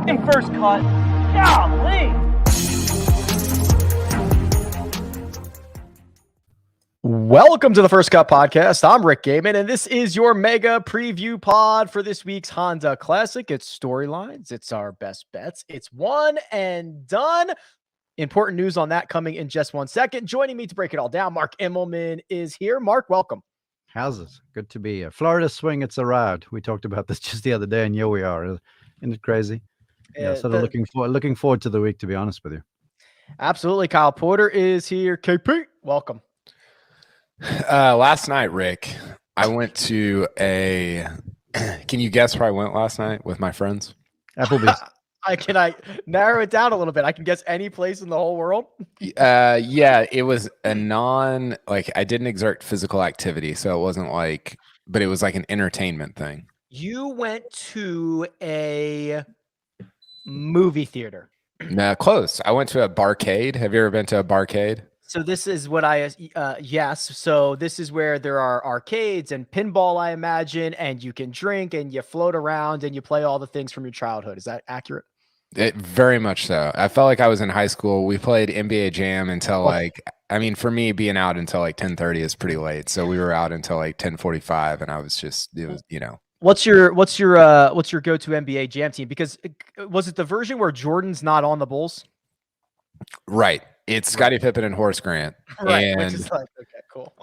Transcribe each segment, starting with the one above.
fucking first cut. Golly. Welcome to the First Cut Podcast. I'm Rick Gehman, and this is your mega preview pod for this week's Honda Classic. It's storylines, it's our best bets, it's one and done. Important news on that coming in just 1 second. Joining me to break it all down, Mark Immelman is here. Mark, welcome. How's it? Good to be here. Florida swing, it's a ride. We talked about this just the other day, and here we are. Isn't it crazy? Yeah, sort of looking forward to the week, to be honest with you. Absolutely. Kyle Porter is here. KP, welcome. Last night, Rick, I went to a. Can you guess where I went last night with my friends? Applebee's. Can I narrow it down a little bit? I can guess any place in the whole world. Yeah, it was a I didn't exert physical activity, so it wasn't but it was like an entertainment thing. You went to a movie theater. No, close. I went to a barcade. Have you ever been to a barcade? So this is what yes. So this is where there are arcades and pinball, I imagine, and you can drink and you float around and you play all the things from your childhood. Is that accurate? Very much so. I felt like I was in high school. We played NBA Jam until for me, being out until 10:30 is pretty late. So we were out until 10:45, and I was What's your go-to NBA Jam team? Because was it the version where Jordan's not on the Bulls? Right. It's Scottie Pippen and Horace Grant. Right. And, which is okay, cool.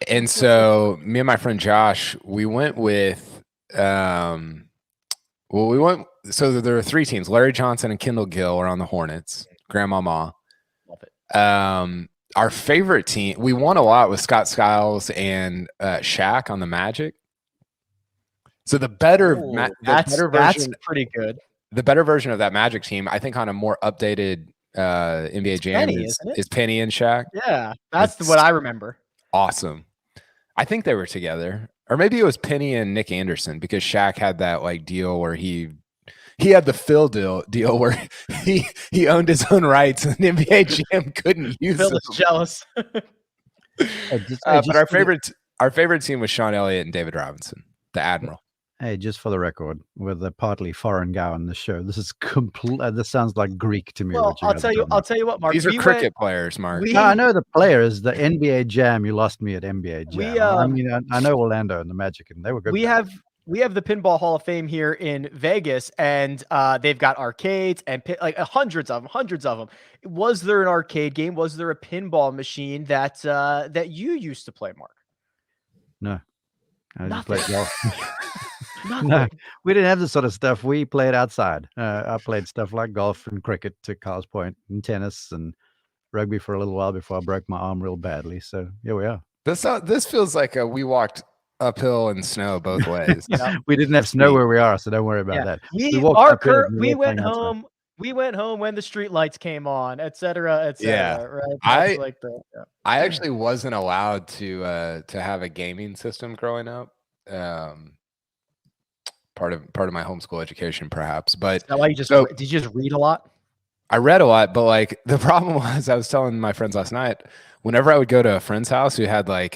And so me and my friend Josh, we went with so there were three teams. Larry Johnson and Kendall Gill are on the Hornets. Grandmama. Love it. Our favorite team, we won a lot with Scott Skiles and Shaq on the Magic. So that's pretty good. The better version of that Magic team, I think, on a more updated NBA Jam is Penny and Shaq. Yeah, that's what I remember. Awesome. I think they were together, or maybe it was Penny and Nick Anderson, because Shaq had that deal where he had the Phil deal where he owned his own rights and NBA Jam couldn't use Phil them. is jealous. But our favorite team was Sean Elliott and David Robinson, the Admiral. Hey, just for the record, with a partly foreign guy on the show, this is complete. This sounds like Greek to me. Well, I'll tell you what, Mark. These are cricket players, Mark. No, I know the players. The NBA Jam, you lost me at NBA Jam. I know Orlando and the Magic, and they were good. We have the Pinball Hall of Fame here in Vegas, and they've got arcades and hundreds of them. Was there an arcade game? Was there a pinball machine that you used to play, Mark? No, I just played golf. No, we didn't have this sort of stuff. We played outside. I played stuff like golf and cricket, to Carl's point, and tennis and rugby for a little while before I broke my arm real badly. So here we are. This feels like we walked uphill in snow both ways. We didn't have snow where we are, so don't worry about that. We went home. We went home when the street lights came on, et cetera, Yeah, right. I actually wasn't allowed to have a gaming system growing up. Part of my homeschool education, perhaps. But is that why did you just read a lot? I read a lot, but the problem was, I was telling my friends last night, whenever I would go to a friend's house who had a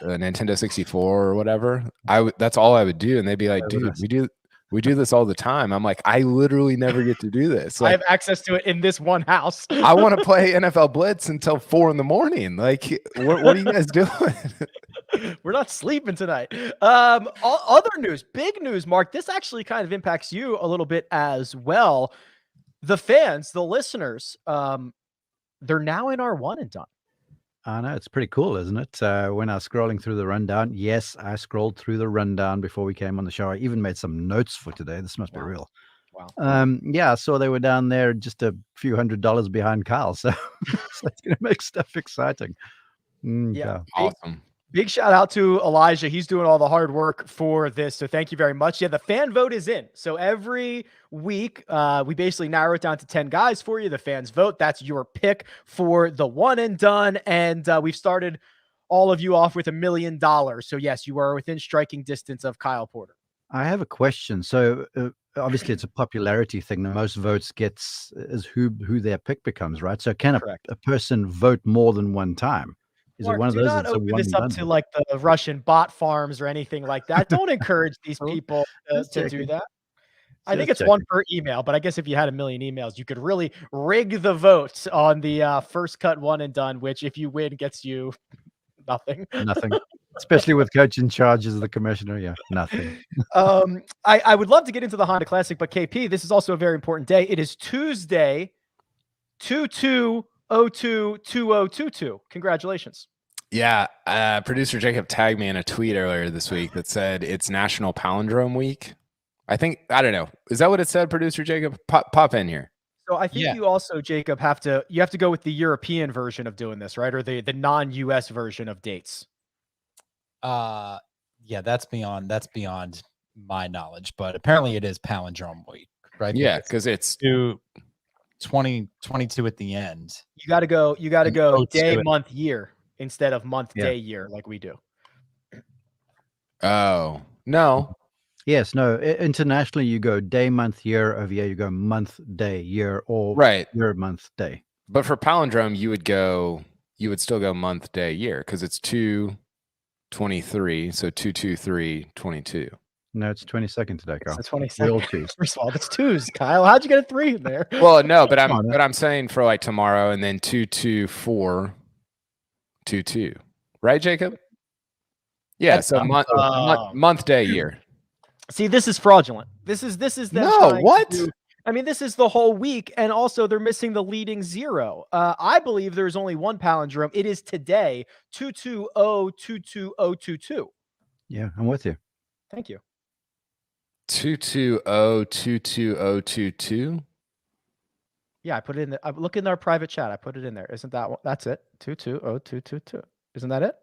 Nintendo 64 or whatever, that's all I would do, and they'd be like, "Dude, we do this all the time." I'm like, I literally never get to do this. I have access to it in this one house. I want to play NFL Blitz until 4 a.m. What are you guys doing? We're not sleeping tonight. Other news, big news, Mark. This actually kind of impacts you a little bit as well. The fans, the listeners, they're now in our one and done. I know, it's pretty cool, isn't it? When I was scrolling through the rundown, yes, I scrolled through the rundown before we came on the show. I even made some notes for today. This must be real. Wow. Yeah, I saw they were down there just a few $100s behind Kyle. So it's going to make stuff exciting. Yeah. Awesome. Big shout out to Elijah. He's doing all the hard work for this. So thank you very much. Yeah, the fan vote is in. So every week, we basically narrow it down to 10 guys for you. The fans vote. That's your pick for the one and done. And we've started all of you off with $1 million. So yes, you are within striking distance of Kyle Porter. I have a question. So obviously it's a popularity thing. The most votes gets is who their pick becomes, right? So can a person vote more than one time? Is Mark, it one of do those? not open this up to like the Russian bot farms or anything like that. Don't encourage these people to do that. I think it's one per email, but I guess if you had a million emails, you could really rig the votes on the first cut one and done, which if you win gets you nothing. Nothing. Especially with coach in charge as the commissioner. Yeah, nothing. I would love to get into the Honda Classic, but KP, this is also a very important day. It is Tuesday, 22/02/2022. Congratulations. Yeah, producer Jacob tagged me in a tweet earlier this week that said it's National Palindrome Week. I don't know. Is that what it said, producer Jacob? Pop in here. So I think you also, Jacob, have to go with the European version of doing this, right? Or the non-US version of dates. Yeah, that's beyond my knowledge, but apparently it is Palindrome Week, right? Yeah, because it's 2022 at the end. You got to go day, month, year instead of month, day, year like we do. Oh, no. Yes, no. Internationally, you go day, month, year. Over here, you go month, day, year, or year, month, day. But for palindrome, you would still go month, day, year because it's 2/23, so 2/23/22. No, it's 22nd today, Kyle. It's 22nd. First of all, that's twos, Kyle. How'd you get a 3 in there? Well, no, but I'm saying for like tomorrow and then 2/24/22, right, Jacob? Yeah, that's so month, day, year. See, this is fraudulent. This is them what? I mean, this is the whole week, and also they're missing the leading 0. I believe there's only one palindrome. It is today, 2/20/2022. Yeah, I'm with you. Thank you. 2/20/2022. Yeah, I put it in there. Look in our private chat. I put it in there. Isn't that one? That's it. 2/20/222. Isn't that it?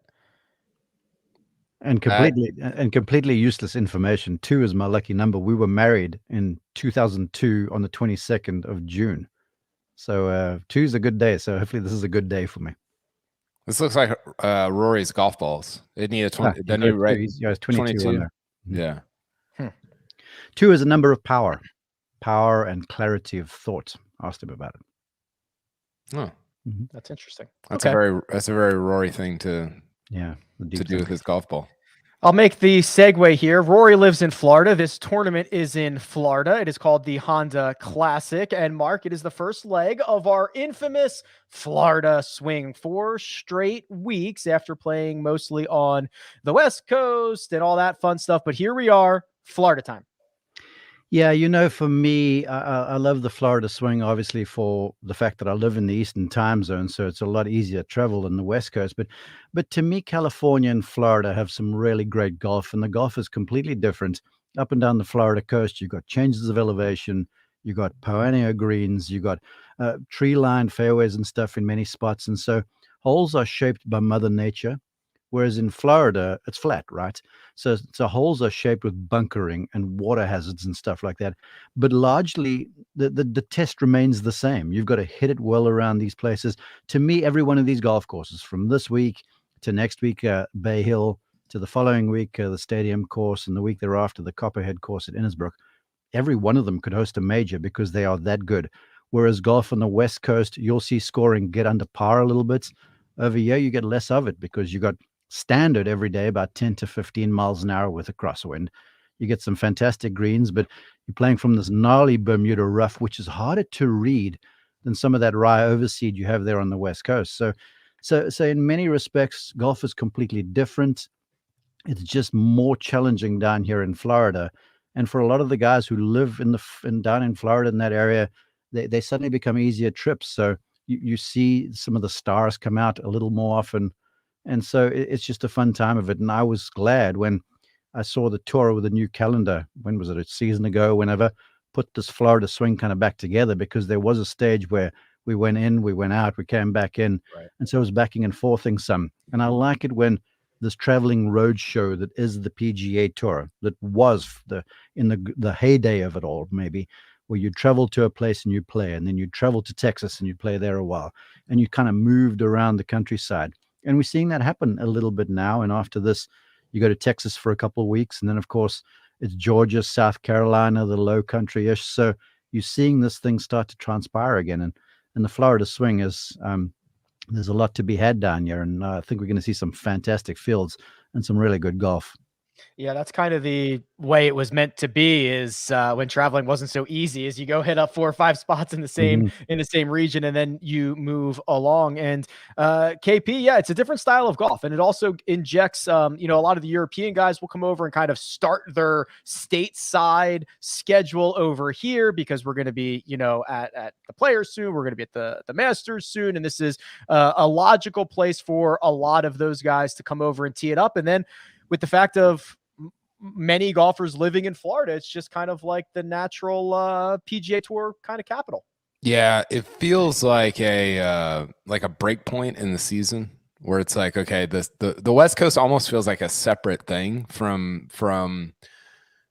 And completely useless information. 2 is my lucky number. We were married in 2002 on the 22nd of June. So 2 is a good day. So hopefully this is a good day for me. This looks like Rory's golf balls. Isn't he a 20? Doesn't he, right? He's 22 on there. Yeah. 2 is a number of power and clarity of thought. Asked him about it. Oh, that's interesting. That's a very Rory thing to do with his golf ball. I'll make the segue here. Rory lives in Florida. This tournament is in Florida. It is called the Honda Classic. And Mark, it is the first leg of our infamous Florida swing. 4 straight weeks after playing mostly on the West Coast and all that fun stuff. But here we are, Florida time. Yeah, for me, I love the Florida swing, obviously, for the fact that I live in the Eastern time zone, so it's a lot easier to travel than the West Coast. But to me, California and Florida have some really great golf, and the golf is completely different. Up and down the Florida coast, you've got changes of elevation, you've got perennial greens, you've got tree-lined fairways and stuff in many spots, and so holes are shaped by Mother Nature. Whereas in Florida, it's flat, right? So holes are shaped with bunkering and water hazards and stuff like that. But largely, the test remains the same. You've got to hit it well around these places. To me, every one of these golf courses, from this week to next week, Bay Hill, to the following week, the Stadium course, and the week thereafter, the Copperhead course at Innisbrook, every one of them could host a major because they are that good. Whereas golf on the West Coast, you'll see scoring get under par a little bit. Over here, you get less of it because you got standard every day about 10 to 15 miles an hour with a crosswind. You get some fantastic greens, but you're playing from this gnarly Bermuda rough, which is harder to read than some of that rye overseed you have there on the West Coast. So in many respects, golf is completely different. It's just more challenging down here in Florida. And for a lot of the guys who live down in Florida in that area, they suddenly become easier trips. So you see some of the stars come out a little more often. And so it's just a fun time of it. And I was glad when I saw the tour with a new calendar. When was it? A season ago, whenever, put this Florida swing kind of back together, because there was a stage where we went in, we went out, we came back in. Right. And so it was backing and forthing some. And I like it when this traveling road show that is the PGA Tour, that was in the heyday of it all, maybe, where you travel to a place and you play, and then you travel to Texas and you play there a while, and you kind of moved around the countryside. And we're seeing that happen a little bit now. And after this, you go to Texas for a couple of weeks. And then, of course, it's Georgia, South Carolina, the low country-ish. So you're seeing this thing start to transpire again. And the Florida swing is, there's a lot to be had down here. And I think we're going to see some fantastic fields and some really good golf. Yeah, that's kind of the way it was meant to be, is when traveling wasn't so easy, is you go hit up 4 or 5 spots in the same region, and then you move along. And KP, yeah, it's a different style of golf, and it also injects a lot of the European guys will come over and kind of start their stateside schedule over here, because we're going to be at the Players soon, we're going to be at the Masters soon, and this is a logical place for a lot of those guys to come over and tee it up. And then with the fact of many golfers living in Florida, it's just kind of like the natural PGA Tour kind of capital. Yeah, it feels like a break point in the season where it's like, okay, the West Coast almost feels like a separate thing from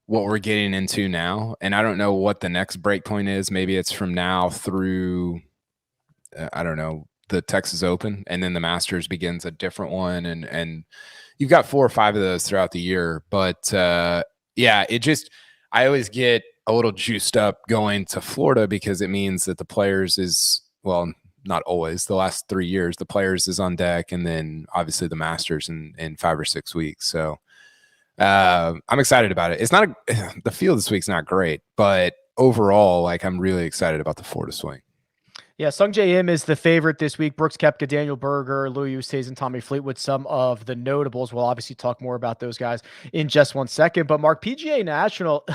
what we're getting into now. And I don't know what the next break point is. Maybe it's from now through I don't know, the Texas Open, and then the Masters begins a different one, and you've got 4 or 5 of those throughout the year. But yeah, I always get a little juiced up going to Florida because it means that the Players is, well, not always, the last 3 years, the Players is on deck, and then obviously the Masters in 5 or 6 weeks. So I'm excited about it. It's not the field this week's not great, but overall, like, I'm really excited about the Florida swing. Yeah, Sung Jae Im is the favorite this week. Brooks Koepka, Daniel Berger, Louis Oosthuizen, Tommy Fleetwood, some of the notables. We'll obviously talk more about those guys in just one second. But Mark, PGA National,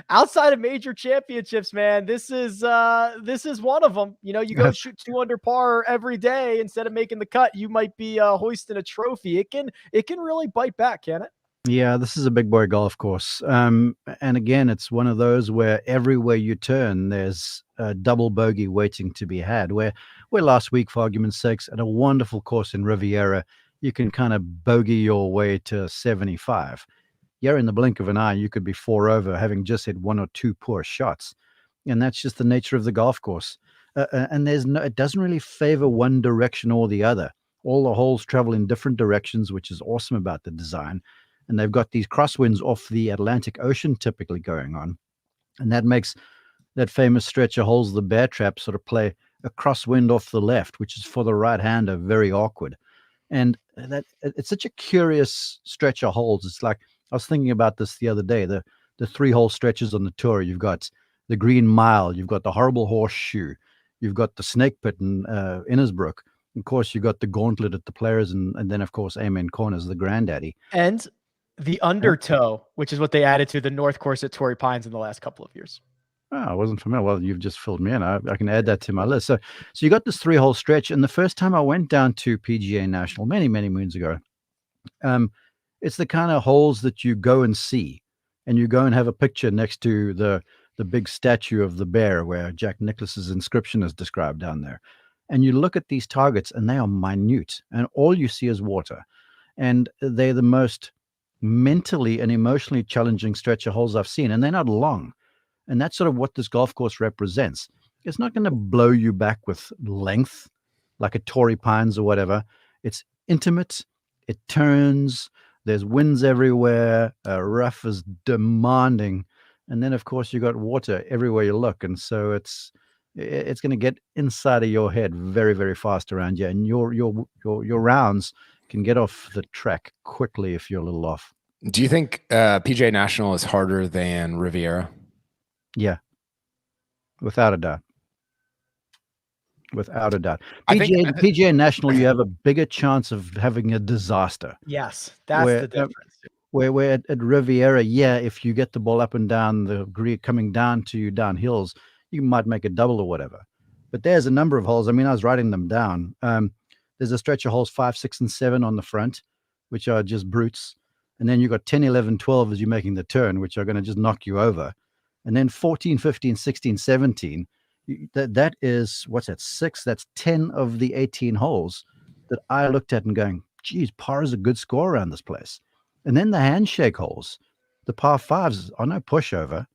outside of major championships, man, this is one of them. You go shoot 2 under par every day instead of making the cut, you might be hoisting a trophy. It can really bite back, can it? Yeah, this is a big boy golf course. And again, it's one of those where everywhere you turn, there's a double bogey waiting to be had. Where last week, for argument's sakes, at a wonderful course in Riviera, you can kind of bogey your way to 75. Yeah, in the blink of an eye, you could be 4 over, having just hit 1 or 2 poor shots. And that's just the nature of the golf course. And it doesn't really favor one direction or the other. All the holes travel in different directions, which is awesome about the design. And they've got these crosswinds off the Atlantic Ocean typically going on. And that makes that famous stretch of holes, the bear trap, sort of play a crosswind off the left, which is for the right-hander very awkward. And that it's such a curious stretch of holes. It's like, I was thinking about this the other day, the 3-hole stretches on the tour. You've got the Green Mile, you've got the Horrible Horseshoe, you've got the Snake Pit in Innisbrook. Of course, you've got the Gauntlet at the Players, and then, of course, Amen Corners, the granddaddy. And the Undertow, which is what they added to the North Course at Torrey Pines in the last couple of years. Oh, I wasn't familiar. Well, you've just filled me in. I can add that to my list. So you got this 3-hole stretch. And the first time I went down to PGA National many, many moons ago, it's the kind of holes that you go and see, and you go and have a picture next to the big statue of the bear where Jack Nicklaus's inscription is described down there. And you look at these targets, and they are minute, and all you see is water. And they're the most mentally and emotionally challenging stretch of holes I've seen, and they're not long. And that's sort of what this golf course represents. It's not going to blow you back with length like a Torrey Pines or whatever. It's intimate. It turns. There's winds everywhere. Rough is demanding. And then, of course, you got water everywhere you look. And so it's going to get inside of your head very, very fast around you. And your rounds can get off the track quickly if you're a little off. Do you think PGA National is harder than Riviera? Yeah, without a doubt. Without a doubt. PGA National, you have a bigger chance of having a disaster. Yes, that's the difference. Where at Riviera, yeah, if you get the ball up and down the green coming down to you down hills, you might make a double or whatever. But there's a number of holes. I mean, I was writing them down. There's a stretch of holes 5, 6, and 7 on the front, which are just brutes. And then you've got 10, 11, 12 as you're making the turn, which are going to just knock you over. And then 14, 15, 16, 17, that is, what's that, 6? That's 10 of the 18 holes that I looked at and going, geez, par is a good score around this place. And then the handshake holes, the par 5s are no pushover.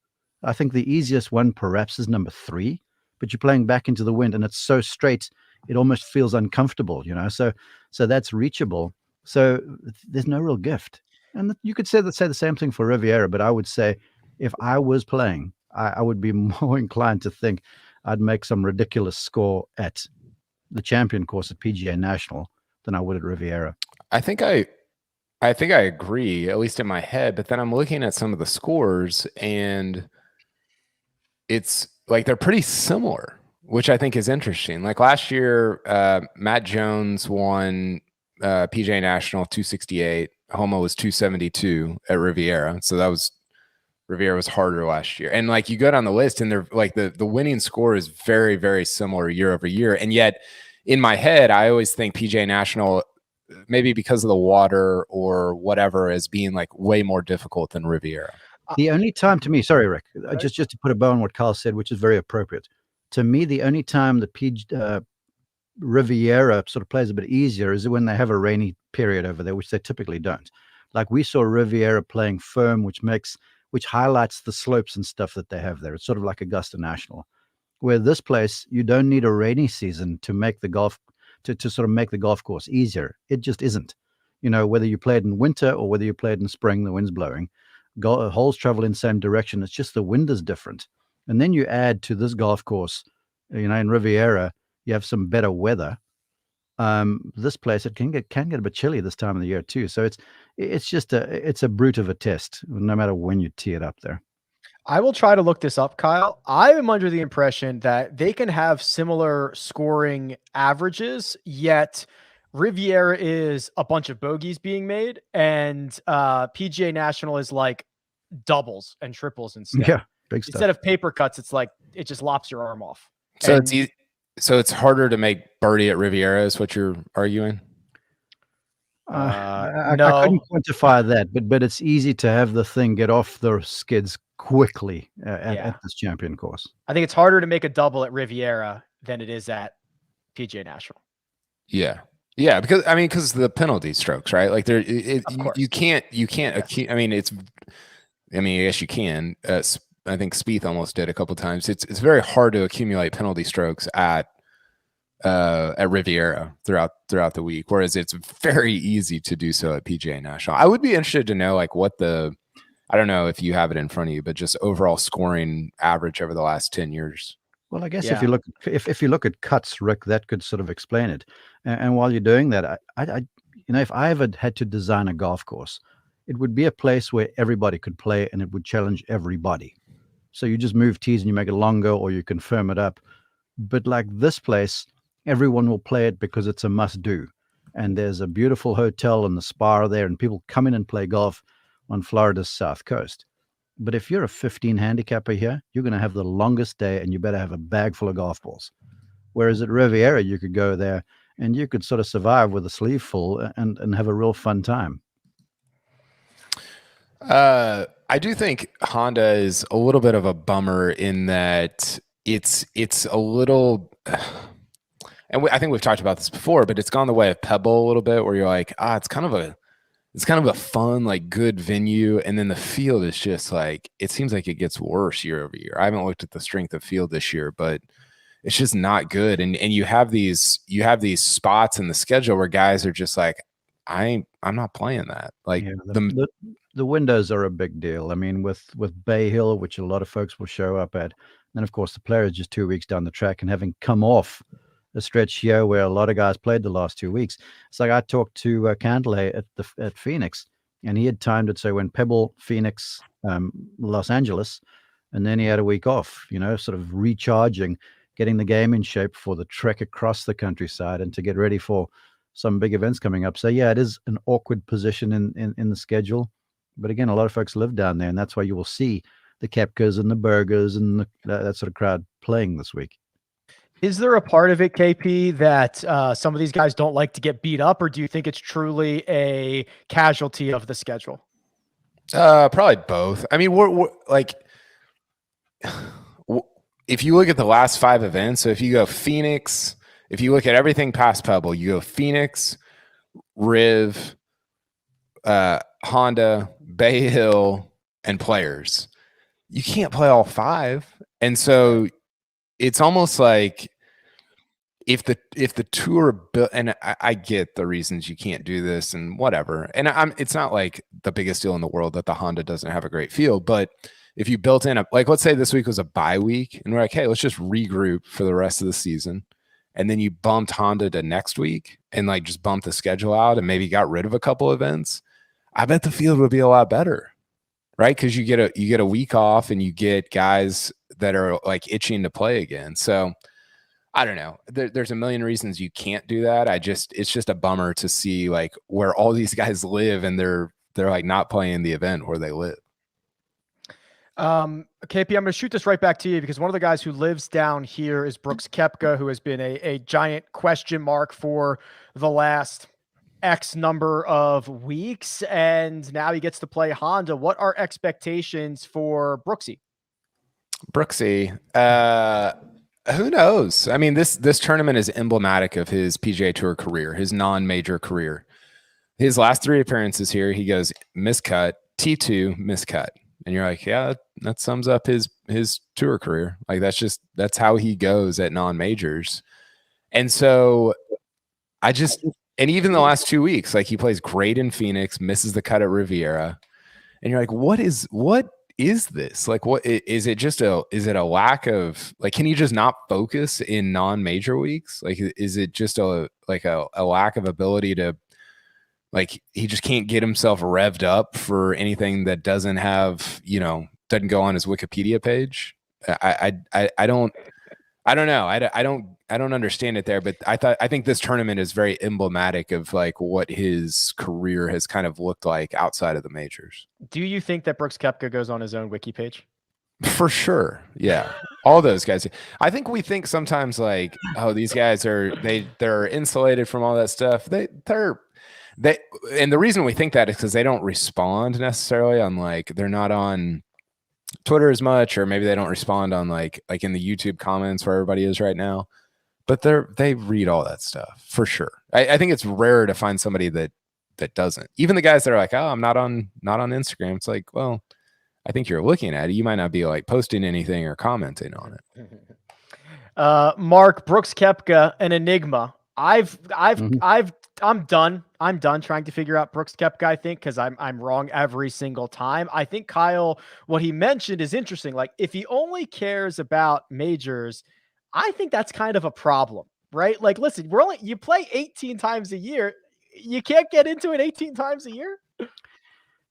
I think the easiest one perhaps is number 3, but you're playing back into the wind and it's so straight, it almost feels uncomfortable, so that's reachable. So there's no real gift. And you could say the same thing for Riviera, but I would say if I was playing, I would be more inclined to think I'd make some ridiculous score at the champion course at PGA National than I would at Riviera. I think I I think I agree, at least in my head. But then I'm looking at some of the scores, and it's like they're pretty similar, which I think is interesting. Like last year, Matt Jones won PGA National 268. Homa was 272 at Riviera. So Riviera was harder last year. And like you go down the list, and they're like the winning score is very, very similar year over year. And yet in my head, I always think PGA National, maybe because of the water or whatever, as being like way more difficult than Riviera. The only time to me, sorry, Rick, just to put a bow on what Carl said, which is very appropriate. To me, the only time the Riviera sort of plays a bit easier is when they have a rainy period over there, which they typically don't. Like we saw Riviera playing firm, which highlights the slopes and stuff that they have there. It's sort of like Augusta National, where this place, you don't need a rainy season to make the golf, to sort of make the golf course easier. It just isn't. You know, whether you play it in winter or whether you play it in spring, the wind's blowing. Holes travel in the same direction. It's just the wind is different. And then you add to this golf course, you know, in Riviera, you have some better weather. This place, it can get a bit chilly this time of the year too. So it's a brute of a test, no matter when you tee it up there. I will try to look this up, Kyle. I am under the impression that they can have similar scoring averages, yet Riviera is a bunch of bogeys being made, and PGA National is like doubles and triples instead. Yeah, big stuff. Instead of paper cuts, it's like it just lops your arm off. So it's harder to make birdie at Riviera, is what you're arguing? No. I couldn't quantify that, but it's easy to have the thing get off the skids quickly at this champion course. I think it's harder to make a double at Riviera than it is at PGA National. Yeah. Yeah, because the penalty strokes, right? Like you can't. Yes. I guess you can. I think Spieth almost did a couple times. It's very hard to accumulate penalty strokes at Riviera throughout the week, whereas it's very easy to do so at PGA National. I would be interested to know like what I don't know if you have it in front of you, but just overall scoring average over the last 10 years. Well, I guess if you look at cuts, Rick, that could sort of explain it. And while you're doing that, I if I ever had to design a golf course, it would be a place where everybody could play and it would challenge everybody. So you just move tees and you make it longer, or you can firm it up. But like this place, everyone will play it because it's a must-do. And there's a beautiful hotel and the spa there, and people come in and play golf on Florida's south coast. But if you're a 15 handicapper here, you're going to have the longest day, and you better have a bag full of golf balls. Whereas at Riviera, you could go there and you could sort of survive with a sleeve full and have a real fun time. I do think Honda is a little bit of a bummer in that it's a little, and I think we've talked about this before, but it's gone the way of Pebble a little bit, where you're like, it's kind of a fun, like good venue. And then the field is just like, it seems like it gets worse year over year. I haven't looked at the strength of field this year, but it's just not good. And you have these spots in the schedule where guys are just like, I'm not playing that. Like the windows are a big deal. I mean, with Bay Hill, which a lot of folks will show up at, and of course the player is just 2 weeks down the track and having come off a stretch here where a lot of guys played the last 2 weeks. It's like I talked to Cantlay at Phoenix, and he had timed it so when Pebble, Phoenix, Los Angeles, and then he had a week off, sort of recharging, getting the game in shape for the trek across the countryside and to get ready for some big events coming up. So yeah, it is an awkward position in the schedule. But again, a lot of folks live down there, and that's why you will see the Koepkas and the Bergers and that sort of crowd playing this week. Is there a part of it, KP, that some of these guys don't like to get beat up, or do you think it's truly a casualty of the schedule? Probably both. I mean, we're like, if you look at the last 5 events, so if you go Phoenix, if you look at everything past Pebble, you go Phoenix, Riv, Honda, Bay Hill, and Players. You can't play all 5. And so it's almost like if the tour built, and I get the reasons you can't do this and whatever. And it's not like the biggest deal in the world that the Honda doesn't have a great field, but if you built in let's say this week was a bye week and we're like, hey, let's just regroup for the rest of the season. And then you bumped Honda to next week and like just bumped the schedule out and maybe got rid of a couple events. I bet the field would be a lot better, right? Because you get a week off and you get guys that are like itching to play again. So I don't know. There's a million reasons you can't do that. It's just a bummer to see like where all these guys live and they're like not playing the event where they live. KP, I'm going to shoot this right back to you because one of the guys who lives down here is Brooks Koepka, who has been a giant question mark for the last X number of weeks, and now he gets to play Honda. What are expectations for Brooksy? Who knows? I mean, this tournament is emblematic of his PGA Tour career, his non-major career. His last 3 appearances here, he goes miscut, T2, miscut. And you're like, yeah, that sums up his tour career. Like that's how he goes at non-majors. And so and even the last 2 weeks, like he plays great in Phoenix, misses the cut at Riviera. And you're like, what is this? Like, what is it? Is it a lack of, like, can you just not focus in non-major weeks? Like, is it just a lack of ability to, like, he just can't get himself revved up for anything that doesn't have, doesn't go on his Wikipedia page? I don't know. I don't understand it there, but I think this tournament is very emblematic of like what his career has kind of looked like outside of the majors. Do you think that Brooks Koepka goes on his own wiki page? For sure. Yeah. All those guys. I think we think sometimes like, oh, these guys they're insulated from all that stuff. And the reason we think that is because they don't respond necessarily on, like, they're not on Twitter as much, or maybe they don't respond on like in the YouTube comments where everybody is right now. But they read all that stuff for sure. I think it's rare to find somebody that doesn't. Even the guys that are like, oh, I'm not on Instagram. It's like, well, I think you're looking at it. You might not be like posting anything or commenting on it. Mark, Brooks Koepka, an enigma. I'm done. I'm done trying to figure out Brooks Koepka, I think, because I'm wrong every single time. I think Kyle, what he mentioned is interesting. Like, if he only cares about majors, I think that's kind of a problem, right? Like, listen, you play 18 times a year. You can't get into it 18 times a year.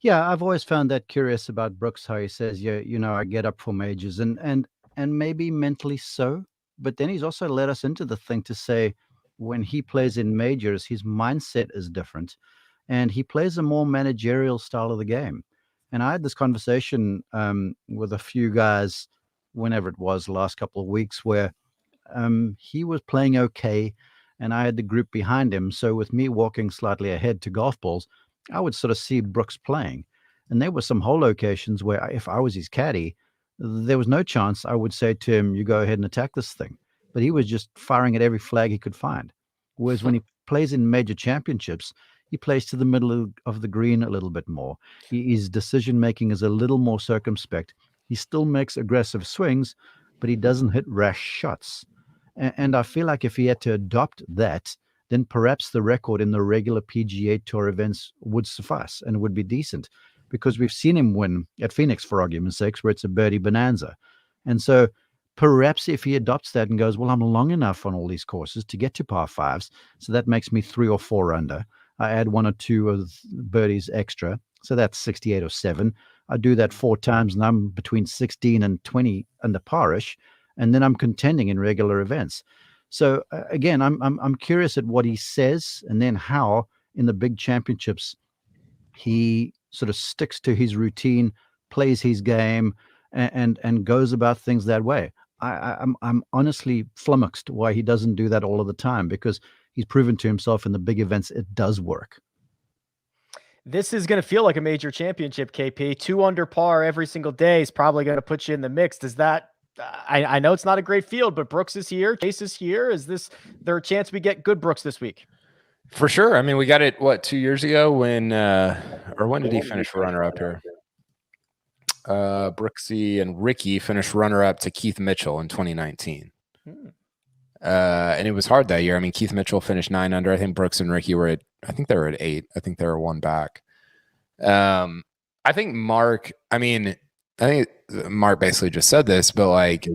Yeah, I've always found that curious about Brooks, how he says, I get up for majors, and maybe mentally so, but then he's also led us into the thing to say, when he plays in majors, his mindset is different, and he plays a more managerial style of the game. And I had this conversation with a few guys, whenever it was, the last couple of weeks, where he was playing okay, and I had the group behind him. So with me walking slightly ahead to golf balls, I would sort of see Brooks playing. And there were some hole locations where if I was his caddy, there was no chance I would say to him, you go ahead and attack this thing. But he was just firing at every flag he could find. Whereas when he plays in major championships, he plays to the middle of the green a little bit more. His decision-making is a little more circumspect. He still makes aggressive swings, but he doesn't hit rash shots. And I feel like if he had to adopt that, then perhaps the record in the regular PGA Tour events would suffice and would be decent, because we've seen him win at Phoenix, for argument's sake, where it's a birdie bonanza. And so perhaps if he adopts that and goes, well, I'm long enough on all these courses to get to par fives, so that makes me 3 or 4 under. I add 1 or 2 of birdies extra, so that's 68 or 7. I do that 4 times, and I'm between 16 and 20 under parish, and then I'm contending in regular events. So again, I'm curious at what he says, and then how in the big championships he sort of sticks to his routine, plays his game, and goes about things that way. I'm honestly flummoxed why he doesn't do that all of the time, because he's proven to himself in the big events it does work. This is going to feel like a major championship, KP. 2 under par every single day is probably going to put you in the mix. Does that? I know it's not a great field, but Brooks is here. Chase is here. Is there a chance we get good Brooks this week? For sure. I mean, we got it, 2 years ago when did he finish runner-up here? Brooksy and Ricky finished runner-up to Keith Mitchell in 2019. And it was hard that year. I mean, Keith Mitchell finished 9 under. I think Brooks and Ricky were I think they were at 8. I think they were 1 back. I think Mark basically just said this, but like,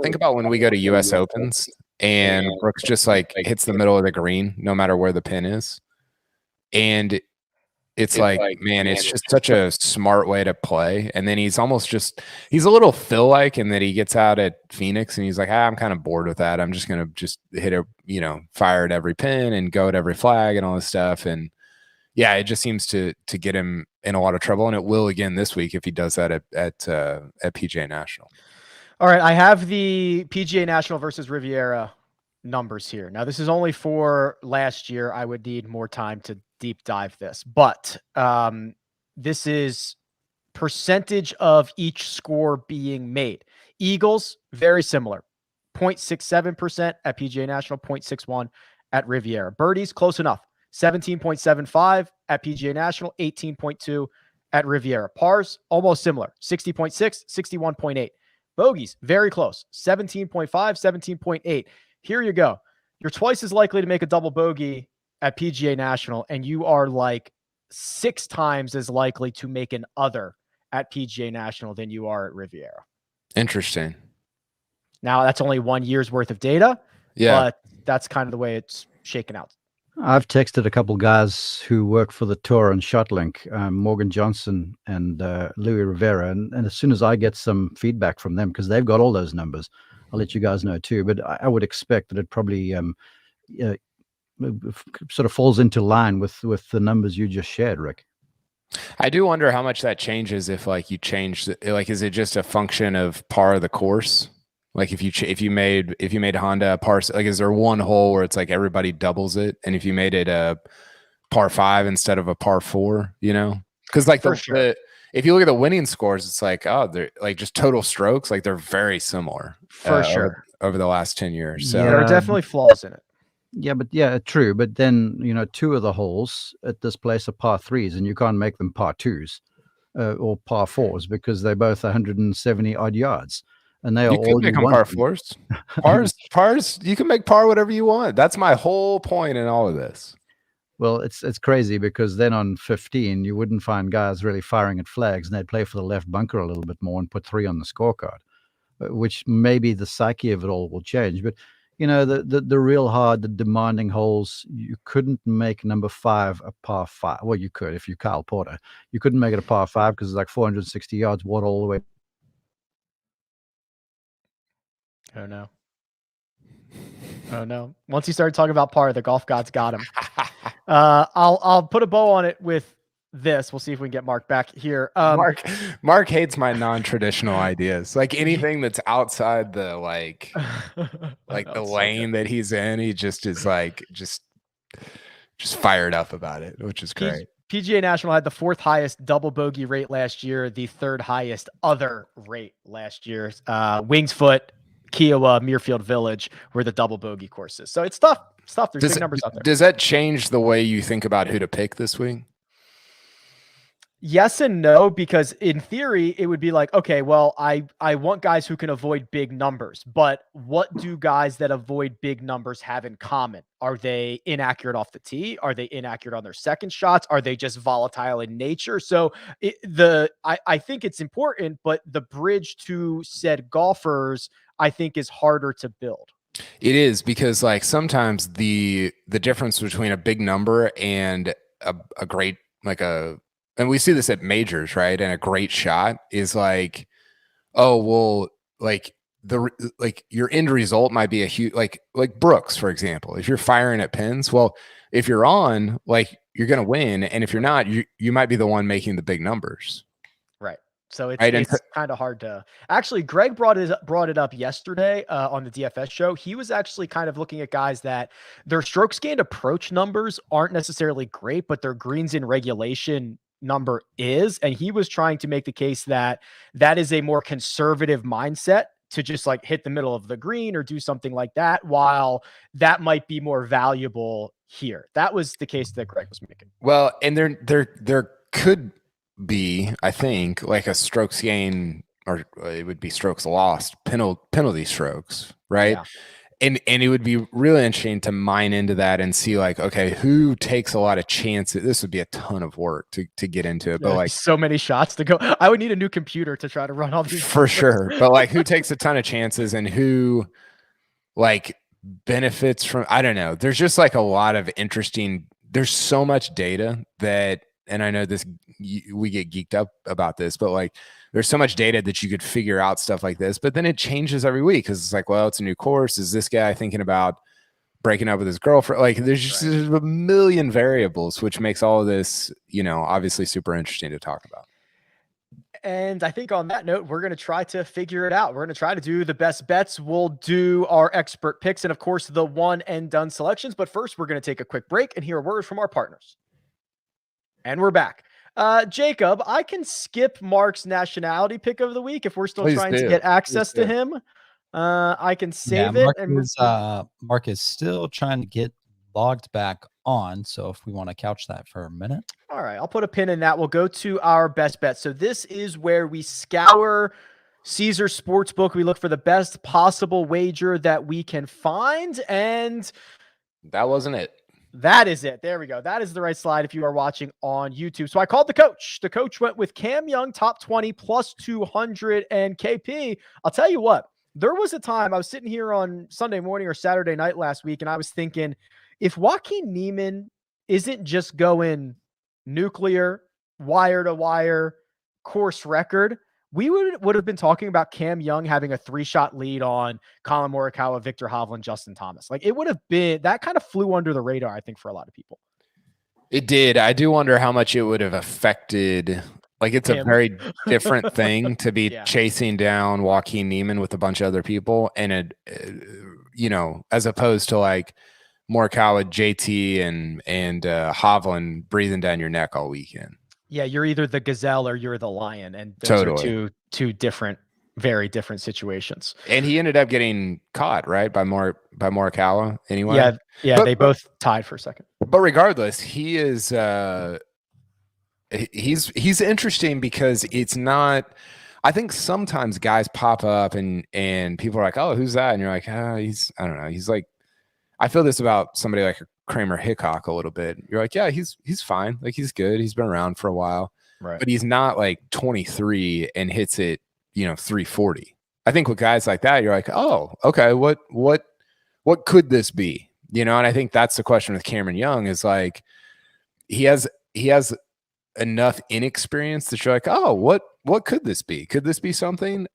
think about when we go to US Opens and Brooks just like hits the middle of the green, no matter where the pin is. And it's like, man, it's just such a smart way to play. And then he's almost he's a little Phil-like in that he gets out at Phoenix and he's like, I'm kind of bored with that. I'm just going to hit fire at every pin and go at every flag and all this stuff. And yeah, it just seems to get him in a lot of trouble. And it will again this week if he does that at PGA National. All right. I have the PGA National versus Riviera numbers here. Now, this is only for last year. I would need more time to deep dive this, but this is percentage of each score being made. Eagles, very similar, 0.67% at PGA National, 0.61 at Riviera. Birdies, close enough, 17.75 at PGA National, 18.2 at Riviera. Pars, almost similar, 60.6, 61.8. Bogeys, very close, 17.5, 17.8. Here you go. You're twice as likely to make a double bogey at PGA National, and you are like 6 times as likely to make an other at PGA National than you are at Riviera. Interesting. Now, that's only 1 year's worth of data, but that's kind of the way it's shaken out. I've texted a couple guys who work for the tour on ShotLink, Morgan Johnson and Louis Rivera, and as soon as I get some feedback from them, because they've got all those numbers, I'll let you guys know too. But I would expect that it probably sort of falls into line with the numbers you just shared, Rick. I do wonder how much that changes if like you change is it just a function of par of the course? Like if you made Honda a par, like is there one hole where it's like everybody doubles it, and if you made it a par 5 instead of a par 4, because like if you look at the winning scores, it's like, oh, they're like just total strokes, like they're very similar for sure over the last 10 years. So there are definitely flaws in it. Yeah, true. But then, 2 of the holes at this place are par 3s, and you can't make them par 2s or par 4s because they're both 170 odd yards. And they are you all make them par 4s. Pars, you can make par whatever you want. That's my whole point in all of this. Well, it's crazy because then on 15, you wouldn't find guys really firing at flags, and they'd play for the left bunker a little bit more and put 3 on the scorecard, which maybe the psyche of it all will change. But the real hard, the demanding holes, you couldn't make number 5 a par 5. Well, you could if you're Kyle Porter. You couldn't make it a par 5 because it's like 460 yards, water all the way. Oh no! Once he started talking about par, the golf gods got him. I'll put a bow on it with this. We'll see if we can get Mark back here. Mark hates my non-traditional ideas. Like anything that's outside the the lane that he's in, he just is like just fired up about it, which is great. PGA National had the 4th highest double bogey rate last year, the 3rd highest other rate last year. Wingsfoot, Kiowa, Muirfield Village were the double bogey courses. So it's tough. There's big numbers out there. Does that change the way you think about who to pick this week? Yes and no, because in theory, it would be like, okay, well, I want guys who can avoid big numbers, but what do guys that avoid big numbers have in common? Are they inaccurate off the tee? Are they inaccurate on their second shots? Are they just volatile in nature? So I think it's important, but the bridge to said golfers, I think, is harder to build. It is, because like sometimes the difference between a big number and a great, and we see this at majors, right? And a great shot is like, oh, well, your end result might be a huge, like Brooks, for example. If you're firing at pins, well, if you're on, you're going to win. And if you're not, you might be the one making the big numbers. Right. So it's kind of hard to actually. Greg brought it up yesterday on the DFS show. He was actually kind of looking at guys that their strokes gained approach numbers aren't necessarily great, but their greens in regulation number is. And he was trying to make the case that is a more conservative mindset to just hit the middle of the green or do something like that, while that might be more valuable here. That was the case that Greg was making. Well, and there could be, I think, a strokes gain, or it would be strokes lost, penalty strokes, right? Yeah. And it would be really interesting to mine into that and see okay, who takes a lot of chances. This would be a ton of work to get into it, but so many shots to go. I would need a new computer to try to run all these for sure. But who takes a ton of chances and who benefits from, I don't know. There's just a lot of interesting there's so much data that, and I know this, we get geeked up about this, but like there's so much data that you could figure out stuff like this, but then it changes every week because it's like, well, it's a new course. Is this guy thinking about breaking up with his girlfriend? Like there's just there's a million variables, which makes all of this, obviously super interesting to talk about. And I think on that note, we're going to try to figure it out. We're going to try to do the best bets. We'll do our expert picks and, of course, the one and done selections. But first, we're going to take a quick break and hear a word from our partners. And we're back. Jacob, I can skip Mark's nationality pick of the week if we're still trying to get access to him. I can save it. Mark is still trying to get logged back on. So if we want to couch that for a minute. All right, I'll put a pin in that. We'll go to our best bet. So this is where we scour Caesar Sportsbook. We look for the best possible wager that we can find. And that wasn't it. That is it. There we go. That is the right slide if you are watching on YouTube. So I called the coach. The coach went with Cam Young, top 20, plus 200. And KP, I'll tell you what, there was a time I was sitting here on Sunday morning or Saturday night last week, and I was thinking, if Joaquin Niemann isn't just going nuclear, wire to wire, course record, we would have been talking about Cam Young having a 3-shot lead on Colin Morikawa, Victor Hovland, Justin Thomas. Like it would have been, that kind of flew under the radar, I think, for a lot of people. It did. I do wonder how much it would have affected. Like it's a very different thing to be chasing down Joaquin Niemann with a bunch of other people, and as opposed to like Morikawa, JT, and Hovland breathing down your neck all weekend. Yeah, you're either the gazelle or you're the lion, and those are two different, very different situations. And he ended up getting caught, right, by Morikawa anyway. Yeah, they both tied for a second. But regardless, he is he's interesting because it's not. I think sometimes guys pop up and people are like, "Oh, who's that?" And you're like, I don't know. He's like, I feel this about somebody like Kramer Hickok a little bit. You're like, yeah, he's fine. Like he's good. He's been around for a while, right? But he's not like 23 and hits it, 340. I think with guys like that, you're like, oh, okay, what could this be? And I think that's the question with Cameron Young is like, he has enough inexperience that you're like, oh, what could this be? Could this be something?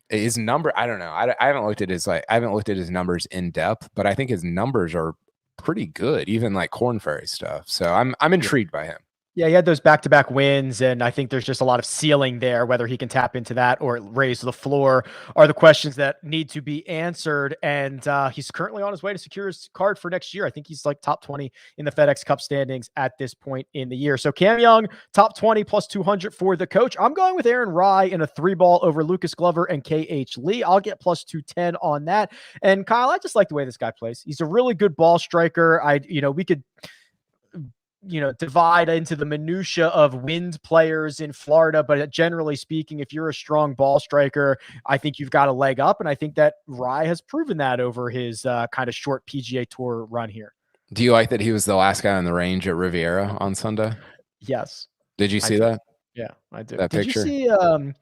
His number, I don't know. I haven't looked at his numbers in depth, but I think his numbers are pretty good, even like Korn Ferry stuff. So I'm intrigued by him. Yeah, he had those back-to-back wins, and I think there's just a lot of ceiling there. Whether he can tap into that or raise the floor are the questions that need to be answered. And he's currently on his way to secure his card for next year. I think he's like top 20 in the FedEx Cup standings at this point in the year. So Cam Young, top 20 plus 200 for the coach. I'm going with Aaron Rye in a 3-ball over Lucas Glover and KH Lee. I'll get plus 210 on that. And Kyle, I just like the way this guy plays. He's a really good ball striker. We could divide into the minutia of wind players in Florida. But generally speaking, if you're a strong ball striker, I think you've got a leg up. And I think that Rye has proven that over his kind of short PGA Tour run here. Do you like that he was the last guy on the range at Riviera on Sunday? Yes. Did you see that? Yeah, I do. That picture? Did you see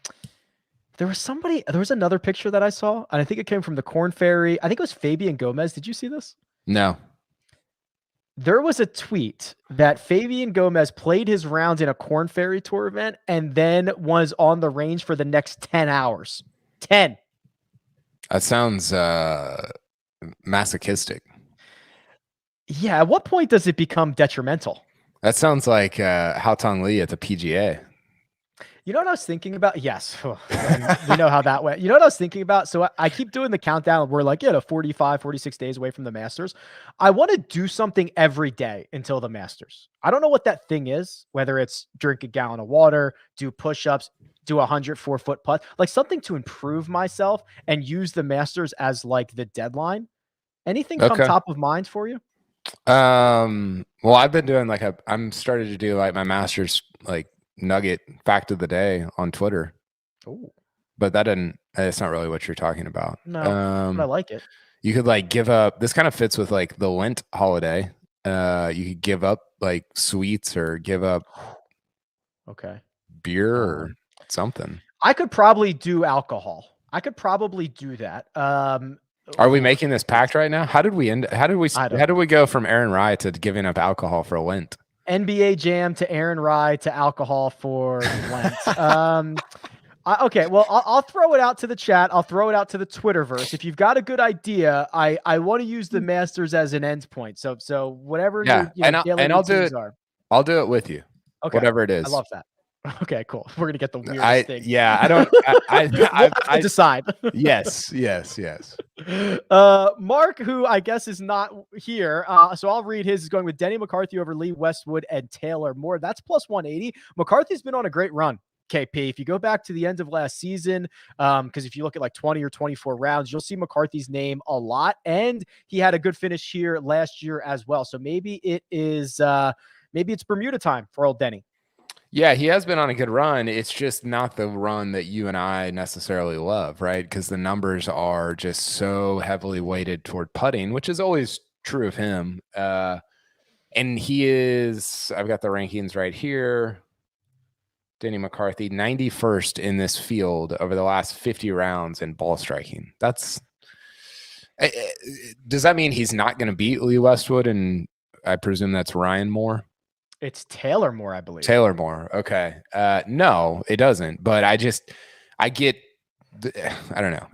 there was another picture that I saw, and I think it came from the Korn Ferry. I think it was Fabian Gomez. Did you see this? No. There was a tweet that Fabian Gomez played his rounds in a Korn Ferry Tour event and then was on the range for the next 10 hours. 10. That sounds masochistic. Yeah. At what point does it become detrimental? That sounds like Hao Tong Lee at the PGA. You know what I was thinking about? Yes. We know how that went. You know what I was thinking about? So I keep doing the countdown. We're like, 45, 46 days away from the Masters. I want to do something every day until the Masters. I don't know what that thing is, whether it's drink a gallon of water, do push-ups, do 104-foot putt, like something to improve myself and use the Masters as like the deadline. Anything come top of mind for you? Well, I've been doing I'm starting to do like my Masters like nugget fact of the day on Twitter. Oh, but it's not really what you're talking about. No, but I like it. You could like give up, this kind of fits with like the Lent holiday. You could give up like sweets or give up beer or something. I could probably do alcohol. I could probably do that. Are we making this pact right now? How did we end? How did we go from Aaron Rye to giving up alcohol for Lent? NBA Jam to Aaron Rye to alcohol for Lent. Okay, well, I'll throw it out to the chat. I'll throw it out to the Twitterverse. If you've got a good idea, I want to use the Masters as an end point. So whatever your daily routines are. I'll do it with you. Okay, whatever it is. I love that. Okay, cool. We're gonna get the weirdest thing. Yeah, I don't. we'll have to decide. Yes. Mark, who I guess is not here, so I'll read his. Is going with Denny McCarthy over Lee Westwood and Taylor Moore. That's plus 180. McCarthy's been on a great run. KP, if you go back to the end of last season, because if you look at like 20 or 24 rounds, you'll see McCarthy's name a lot, and he had a good finish here last year as well. So maybe it's Bermuda time for old Denny. Yeah, he has been on a good run. It's just not the run that you and I necessarily love, right? Because the numbers are just so heavily weighted toward putting, which is always true of him. And he is, I've got the rankings right here. Denny McCarthy, 91st in this field over the last 50 rounds in ball striking. Does that mean he's not going to beat Lee Westwood? And I presume that's Ryan Moore. It's Taylor Moore, I believe. Taylor Moore. Okay. No, it doesn't. But I don't know.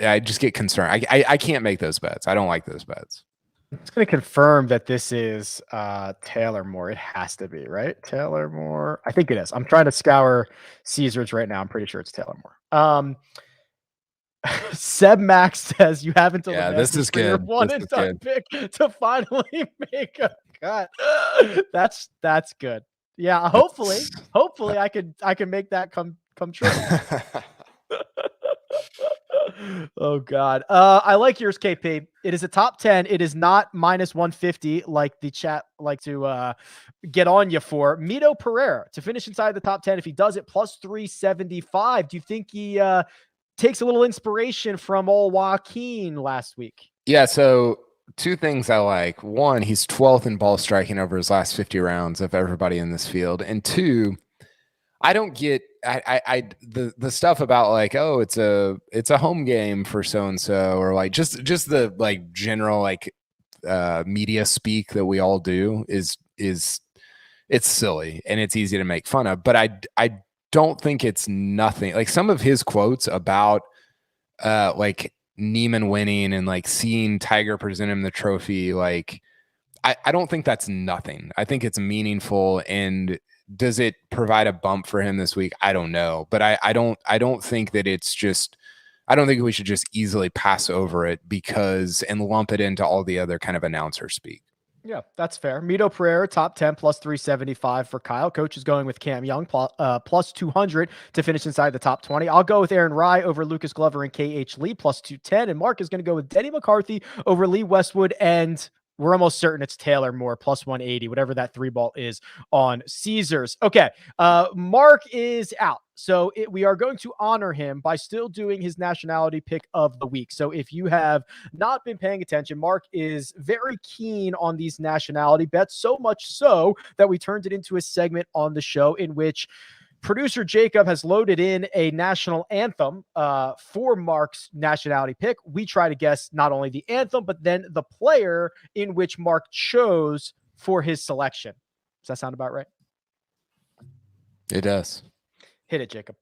I just get concerned. I can't make those bets. I don't like those bets. I'm just going to confirm that this is Taylor Moore. It has to be, right? Taylor Moore. I think it is. I'm trying to scour Caesars right now. I'm pretty sure it's Taylor Moore. Seb Max says you haven't. Yeah, this is good. One and done pick to finally make a cut. That's good. Yeah, hopefully I can make that come true. Oh God. I like yours, KP. It is a top 10. It is not minus 150 like the chat like to get on you for. Mito Pereira to finish inside the top 10. If he does it, plus 375. Do you think he takes a little inspiration from old Joaquin last week? Yeah, so two things I like. One, he's 12th in ball striking over his last 50 rounds of everybody in this field. And two, I don't get the stuff about like, oh, it's a home game for so and so, or like just the like general like media speak that we all do is it's silly and it's easy to make fun of. But I don't think it's nothing. Like some of his quotes about like Neiman winning and like seeing Tiger present him the trophy, like I don't think that's nothing. I think it's meaningful. And does it provide a bump for him this week? I don't know, but I don't think that it's just, I don't think we should just easily pass over it and lump it into all the other kind of announcer speak. Yeah, that's fair. Mito Pereira, top 10, plus 375 for Kyle. Coach is going with Cam Young, plus 200 to finish inside the top 20. I'll go with Aaron Rye over Lucas Glover and KH Lee, plus 210. And Mark is going to go with Denny McCarthy over Lee Westwood, and we're almost certain it's Taylor Moore, plus 180, whatever that 3-ball is on Caesars. Okay, Mark is out. So we are going to honor him by still doing his nationality pick of the week. So if you have not been paying attention, Mark is very keen on these nationality bets, so much so that we turned it into a segment on the show in which producer Jacob has loaded in a national anthem for Mark's nationality pick. We try to guess not only the anthem, but then the player in which Mark chose for his selection. Does that sound about right? It does. Hit it, Jacob.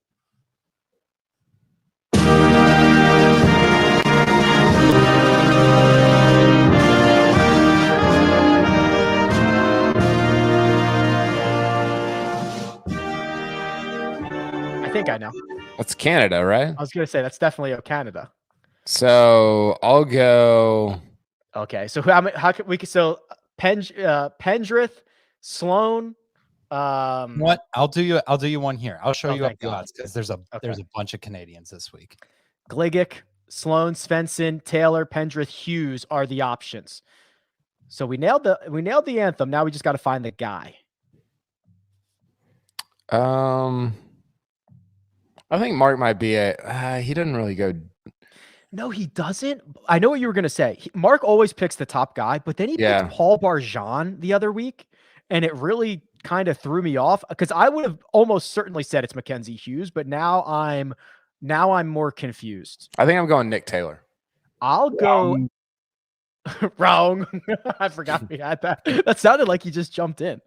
I think I know. That's Canada, right? I was going to say that's definitely Canada. So I'll go. Okay, so how can we? So Pendrith, Sloan. What? I'll do you one here. I'll show you up the odds because there's a bunch of Canadians this week. Gligic, Sloan, Svensson, Taylor, Pendrith, Hughes are the options. So we nailed the anthem. Now we just got to find the guy. I think Mark might be he doesn't really go. No, he doesn't. I know what you were going to say. Mark always picks the top guy, but then he picked Paul Barjan the other week, and it really kind of threw me off because I would have almost certainly said it's Mackenzie Hughes, but now I'm more confused. I think I'm going Nick Taylor. I'll go wrong. I forgot we had that. That sounded like he just jumped in.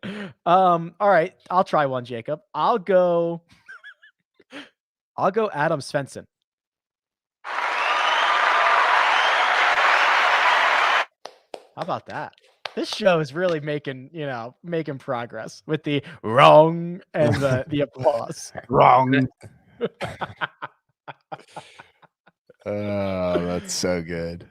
All right, I'll try one, Jacob. I'll go Adam Svensson. How about that? This show is really making progress with the wrong and the applause. Wrong. Oh, that's so good.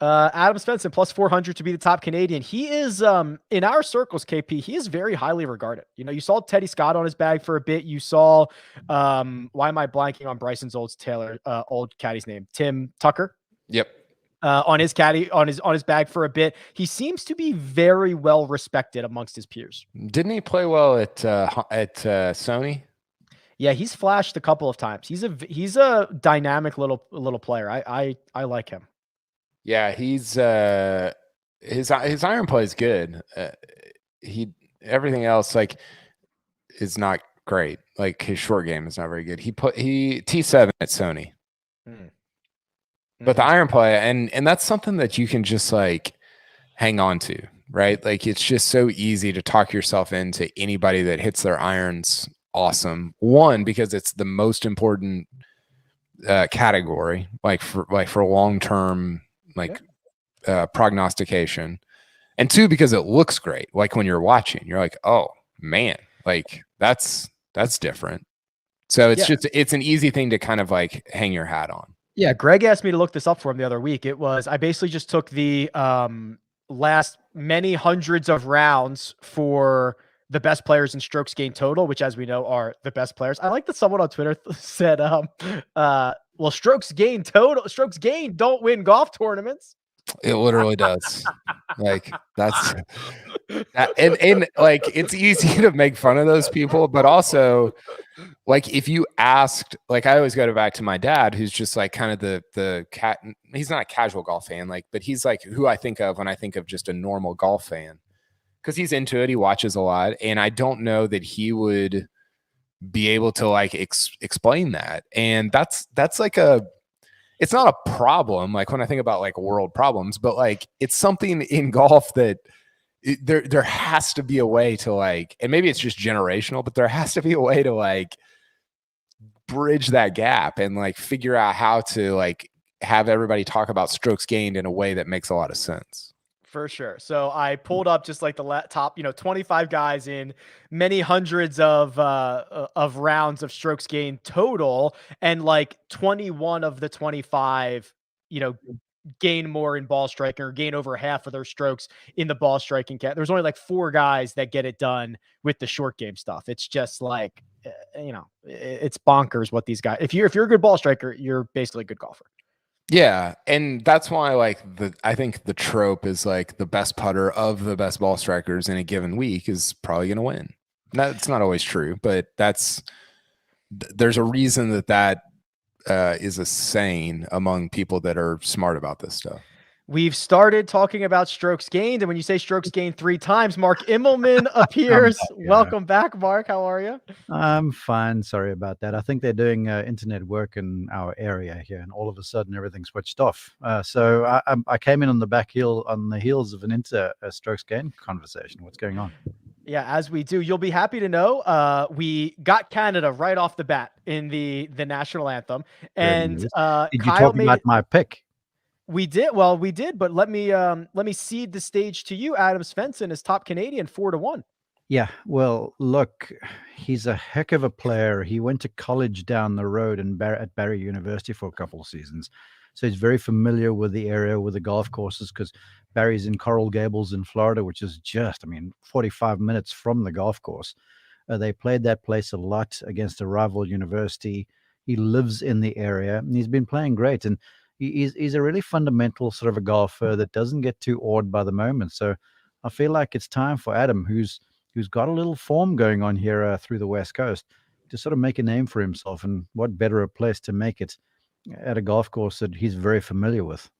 Adam Svensson plus 400 to be the top Canadian. He is in our circles, KP. He is very highly regarded. You saw Teddy Scott on his bag for a bit. You saw why am I blanking on Bryson's old caddy's name? Tim Tucker. Yep. On his caddy on his bag for a bit. He seems to be very well respected amongst his peers. Didn't he play well at Sony? Yeah, he's flashed a couple of times. He's a dynamic little player. I like him. Yeah, he's his iron play is good. Everything else is not great. Like his short game is not very good. He T7 at Sony. But the iron play, and that's something that you can just hang on to, right? Like it's just so easy to talk yourself into anybody that hits their irons awesome. One, because it's the most important category, for long-term prognostication, and two, because it looks great. Like when you're watching, you're like, oh man, that's different. So it's an easy thing to kind of hang your hat on. Yeah, Greg asked me to look this up for him the other week. I basically just took the last many hundreds of rounds for the best players in strokes gained total, which, as we know, are the best players. I like that someone on Twitter said, well, strokes gained don't win golf tournaments. It literally does. That's that, and it's easy to make fun of those people, but also if you asked, I always go back to my dad, who's just kind of the cat. He's not a casual golf fan, but he's who I think of when I think of just a normal golf fan, because he's into it. He watches a lot, and I don't know that he would be able to explain that. And that's it's not a problem. When I think about world problems, but it's something in golf that there has to be a way to and maybe it's just generational, but there has to be a way to bridge that gap and figure out how to have everybody talk about strokes gained in a way that makes a lot of sense. For sure. So I pulled up just the top, 25 guys in many hundreds of rounds of strokes gained total, and 21 of the 25, gain more in ball striking or gain over half of their strokes in the ball striking cat. There's only 4 guys that get it done with the short game stuff. It's just it's bonkers what these guys. If you're a good ball striker, you're basically a good golfer. Yeah, and that's why I think the trope is the best putter of the best ball strikers in a given week is probably going to win. That's not always true, but there's a reason that is a saying among people that are smart about this stuff. We've started talking about strokes gained, and when you say strokes gained 3 times, Mark Immelman appears. Welcome back, Mark. How are you? I'm fine. Sorry about that. I think they're doing internet work in our area here, and all of a sudden everything switched off. So I came in on the heels of an strokes gained conversation. What's going on? Yeah, as we do, you'll be happy to know we got Canada right off the bat in the national anthem, and did Kyle you talk about my pick? We did. Well, we did, but let me cede the stage to you. Adam Svensson is top Canadian 4-1. Yeah, well, look, he's a heck of a player. He went to college down the road at Barry University for a couple of seasons, so he's very familiar with the area, with the golf courses, because Barry's in Coral Gables in Florida, which is just, 45 minutes from the golf course. They played that place a lot against a rival university. He lives in the area, and he's been playing great. And he's a really fundamental sort of a golfer that doesn't get too awed by the moment. So I feel like it's time for Adam, who's got a little form going on here through the West Coast, to sort of make a name for himself. And what better a place to make it at a golf course that he's very familiar with.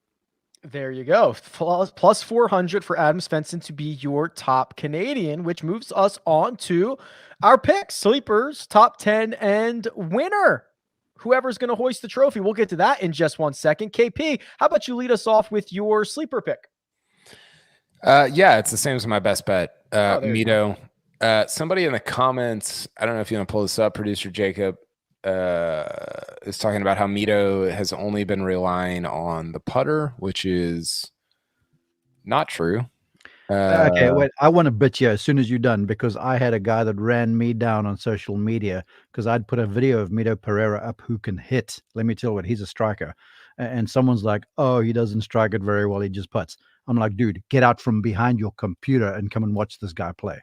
There you go. Plus 400 for Adam Svensson to be your top Canadian, which moves us on to our picks, sleepers, top 10, and winner. whoever's going to hoist the trophy. We'll get to that in just 1 second. KP, how about you lead us off with your sleeper pick? Yeah, it's the same as my best bet. Mito. Somebody in the comments, I don't know if you want to pull this up, producer Jacob, is talking about how Mito has only been relying on the putter, which is not true. Okay, wait. I want to bit you as soon as you're done, because I had a guy that ran me down on social media because I'd put a video of Mito Pereira up who can hit. Let me tell you what, he's a striker. And someone's like, oh, he doesn't strike it very well. He just putts. I'm like, dude, get out from behind your computer and come and watch this guy play.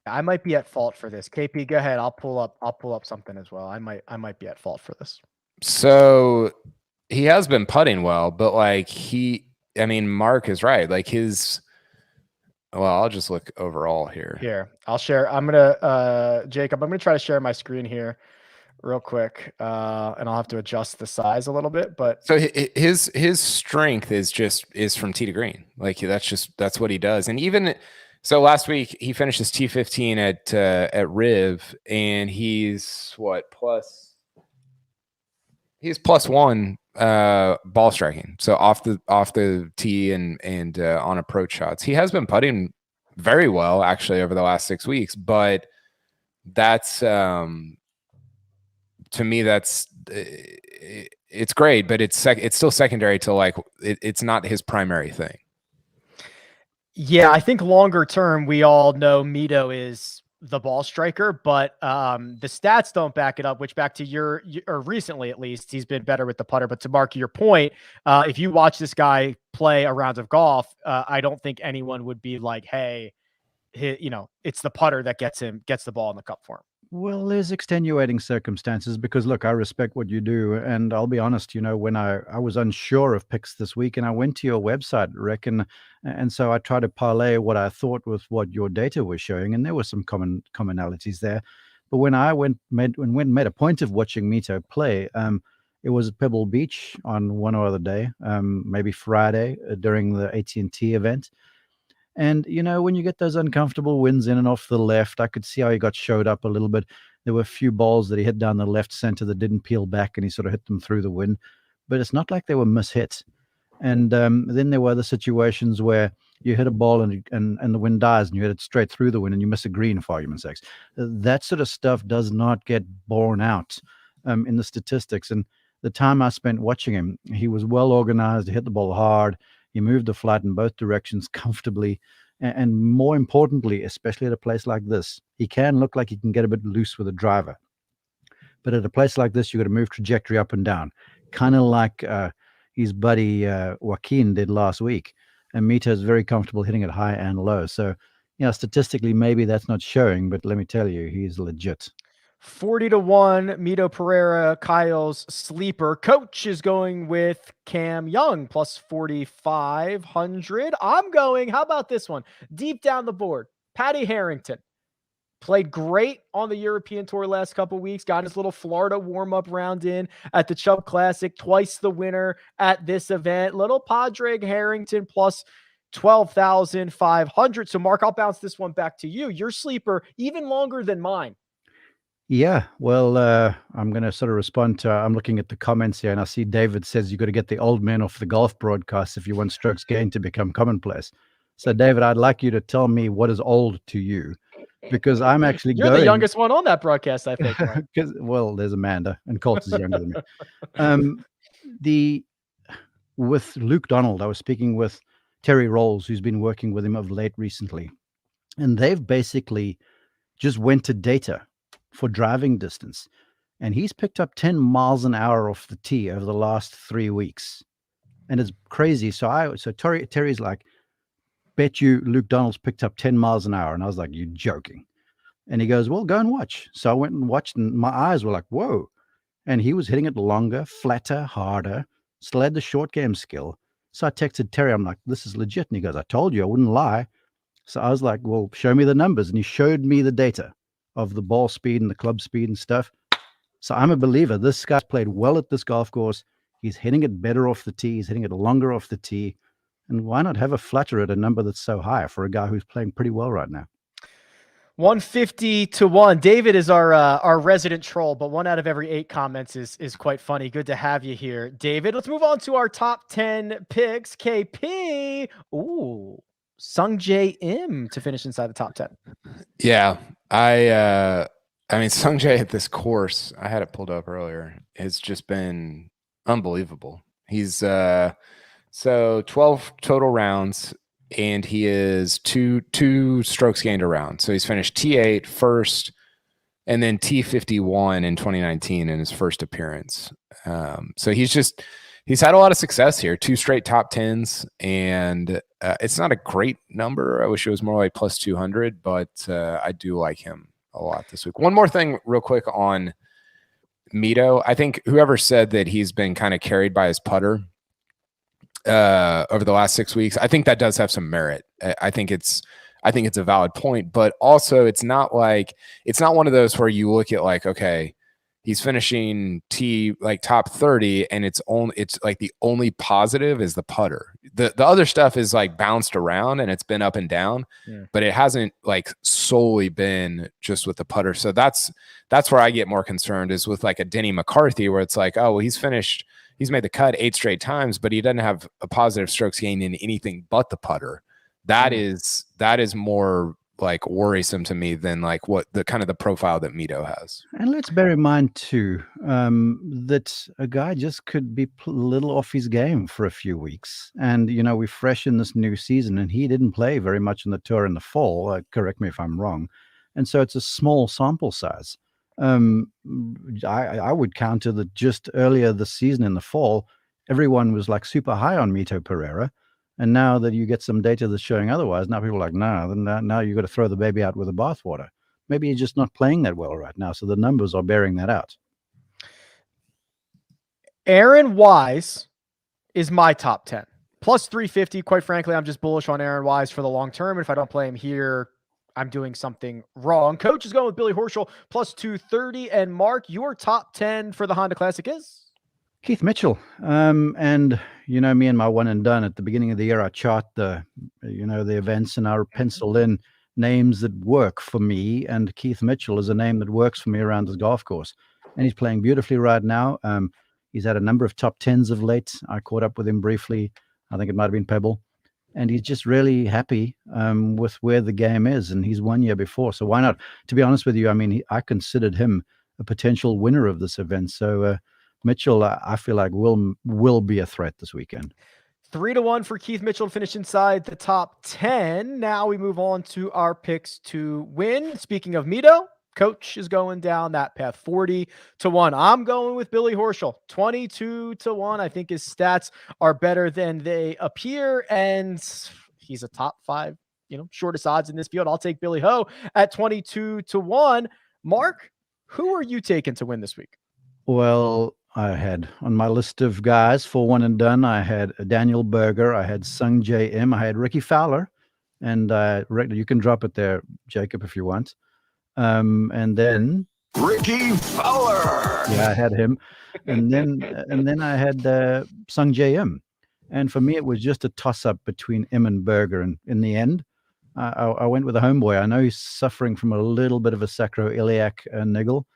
I might be at fault for this. KP, go ahead. I'll pull up something as well. I might be at fault for this. So he has been putting well, but like Mark is right. Like I'll just look overall here. Here, I'll share. Jacob, I'm gonna try to share my screen here real quick, and I'll have to adjust the size a little bit. But so his strength is from tee to green. Like that's what he does. And even so, last week he finished his T15 at Riv, and he's +1 ball striking. So off the tee and on approach shots. He has been putting very well actually over the last 6 weeks, but that's to me it's great, but it's still secondary to like it's not his primary thing. Yeah, I think longer term we all know Mito is the ball striker, but the stats don't back it up, which back to or recently at least, he's been better with the putter. But to Mark, your point, if you watch this guy play a round of golf, I don't think anyone would be like, hey, it's the putter that gets the ball in the cup for him. Well, there's extenuating circumstances because, look, I respect what you do. And I'll be honest, when I was unsure of picks this week and I went to your website, Reckon, and so I tried to parlay what I thought with what your data was showing, and there were some commonalities there. But when I made a point of watching Mito play, it was at Pebble Beach on one or other day, maybe Friday during the AT&T event. And, when you get those uncomfortable winds in and off the left, I could see how he got showed up a little bit. There were a few balls that he hit down the left center that didn't peel back, and he sort of hit them through the wind. But it's not like they were mishits. And then there were other situations where you hit a ball and the wind dies and you hit it straight through the wind and you miss a green, for argument's sake. That sort of stuff does not get borne out in the statistics. And the time I spent watching him, he was well organized. He hit the ball hard. He moved the flat in both directions comfortably. And more importantly, especially at a place like this, he can look like he can get a bit loose with a driver. But at a place like this, you've got to move trajectory up and down, kind of like his buddy Joaquin did last week. And Mito is very comfortable hitting it high and low. So, statistically, maybe that's not showing, but let me tell you, he's legit. 40-1, Mito Pereira, Kyle's sleeper. Coach is going with Cam Young plus 4,500. I'm going, how about this one? Deep down the board, Patty Harrington. Played great on the European Tour last couple weeks. Got his little Florida warm-up round in at the Chubb Classic. Twice the winner at this event. Little Padre Harrington plus 12,500. So, Mark, I'll bounce this one back to you. Your sleeper, even longer than mine. Yeah, well, I'm going to sort of respond to, I'm looking at the comments here, and I see David says you got to get the old men off the golf broadcast if you want strokes gained to become commonplace. So, David, I'd like you to tell me what is old to you, because I'm actually You're the youngest one on that broadcast, I think. Well, there's Amanda, and Colt is younger than me. With Luke Donald, I was speaking with Terry Rolls, who's been working with him of late recently, and they've basically just went to data for driving distance, and he's picked up 10 miles an hour off the tee over the last 3 weeks, and it's crazy. So Terry's like, bet you Luke Donald's picked up 10 miles an hour, and I was like, you're joking. And he goes, well, go and watch. So I went and watched, and my eyes were like, whoa. And he was hitting it longer, flatter, harder, still had the short game skill. So I texted Terry, I'm like, this is legit. And he goes, I told you, I wouldn't lie. So I was like, well, show me the numbers. And he showed me the data of the ball speed and the club speed and stuff. So I'm a believer. This guy's played well at this golf course. He's hitting it better off the tee. He's hitting it longer off the tee. And why not have a flutter at a number that's so high for a guy who's playing pretty well right now? 150 to 1. David is our resident troll, but 1 out of every 8 comments is quite funny. Good to have you here, David. Let's move on to our top 10 picks. KP. Ooh. Sung Jae Im to finish inside the top 10. Yeah. I mean, Sung Jae at this course, I had it pulled up earlier, has just been unbelievable. He's so 12 total rounds, and he is two strokes gained a round. So he's finished T8 first, and then T51 in 2019 in his first appearance. So he's had a lot of success here, 2 straight top 10s, and it's not a great number. I wish it was more like plus 200, but I do like him a lot this week. One more thing real quick on Mito. I think whoever said that he's been kind of carried by his putter over the last 6 weeks, I think that does have some merit. I think it's a valid point, but also it's not one of those where you look at like, okay, he's finishing like top 30, and it's like the only positive is the putter. The other stuff is like bounced around and it's been up and down, but it hasn't like solely been just with the putter. So that's where I get more concerned, is with like a Denny McCarthy, where it's like, oh, well, he's made the cut 8 straight times, but he doesn't have a positive strokes gain in anything but the putter. That is more like worrisome to me than like what the kind of the profile that Mito has. And let's bear in mind too, that a guy just could be a little off his game for a few weeks. And, we're fresh in this new season, and he didn't play very much in the tour in the fall. Correct me if I'm wrong. And so it's a small sample size. I would counter that just earlier this season in the fall, everyone was like super high on Mito Pereira. And now that you get some data that's showing otherwise, now people are like, now you've got to throw the baby out with the bathwater. Maybe you're just not playing that well right now. So the numbers are bearing that out. Aaron Wise is my top 10. Plus 350. Quite frankly, I'm just bullish on Aaron Wise for the long term. And if I don't play him here, I'm doing something wrong. Coach is going with Billy Horschel, plus 230. And Mark, your top 10 for the Honda Classic is? Keith Mitchell. And me and my one and done at the beginning of the year, I chart the events, and I pencil in names that work for me. And Keith Mitchell is a name that works for me around this golf course. And he's playing beautifully right now. He's had a number of top 10s of late. I caught up with him briefly. I think it might have been Pebble. And he's just really happy with where the game is. And he's 1 year before. So why not? To be honest with you, I considered him a potential winner of this event. So Mitchell, I feel like will be a threat this weekend. 3-1 for Keith Mitchell to finish inside the top 10. Now we move on to our picks to win. Speaking of Mito, Coach is going down that path, 40-1. I'm going with Billy Horschel, 22-1. I think his stats are better than they appear, and he's a top 5, shortest odds in this field. I'll take Billy Ho at 22-1. Mark, who are you taking to win this week? Well, I had on my list of guys for one and done, I had Daniel Berger, I had Sung Jae Im, I had Ricky Fowler, and you can drop it there, Jacob, if you want. And then Ricky Fowler. Yeah, I had him. And then I had Sung Jae Im. And for me, it was just a toss-up between Im and Berger. And in the end, I went with a homeboy. I know he's suffering from a little bit of a sacroiliac niggle,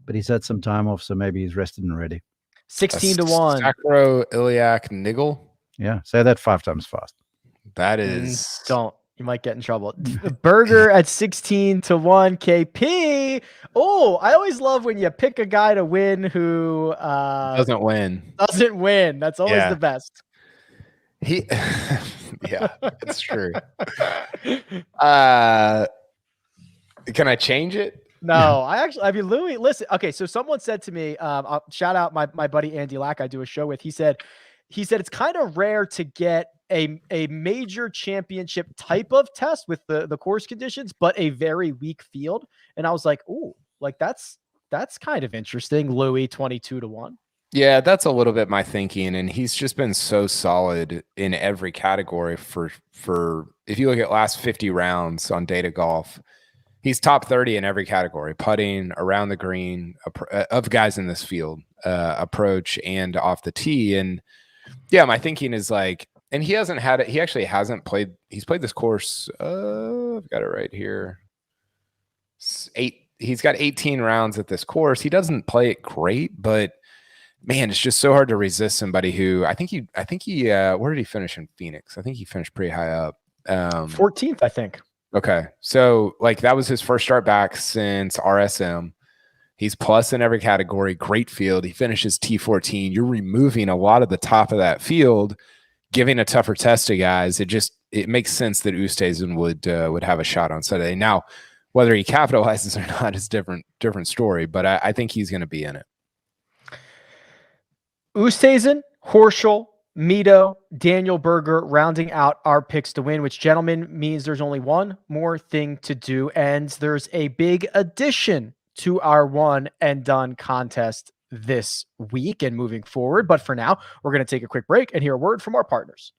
but he's had some time off, so maybe he's rested and ready. 16-1. Sacroiliac niggle? Yeah, say that 5 times fast. That is... Don't. You might get in trouble. Berger at 16-1. KP. Oh, I always love when you pick a guy to win who doesn't win. Doesn't win. That's always the best. Yeah, it's true. Can I change it? No, I mean, Louis, listen. Okay, so someone said to me, shout out my buddy Andy Lack I do a show with. He said it's kind of rare to get a major championship type of test with the course conditions, but a very weak field. And I was like, ooh, like that's kind of interesting. Louis 22-1. Yeah, that's a little bit my thinking. And he's just been so solid in every category for if you look at last 50 rounds on Data Golf, he's top 30 in every category, putting, around the green, of guys in this field, approach and off the tee. And yeah, my thinking is like, and he hasn't had it. He actually hasn't played. He's played this course. I've got it right here. He's got 18 rounds at this course. He doesn't play it great, but man, it's just so hard to resist somebody who I think he where did he finish in Phoenix? I think he finished pretty high up. 14th, I think. Okay. So like that was his first start back since RSM. He's plus in every category, great field. He finishes T14. You're removing a lot of the top of that field, giving a tougher test to guys. It makes sense that Oosthuizen would have a shot on Saturday. Now, whether he capitalizes or not is different story, but I think he's going to be in it. Oosthuizen, Horschel, Mito, Daniel Berger rounding out our picks to win, which, gentlemen, means there's only one more thing to do, and there's a big addition to our one and done contest this week and moving forward. But for now, we're going to take a quick break and hear a word from our partners.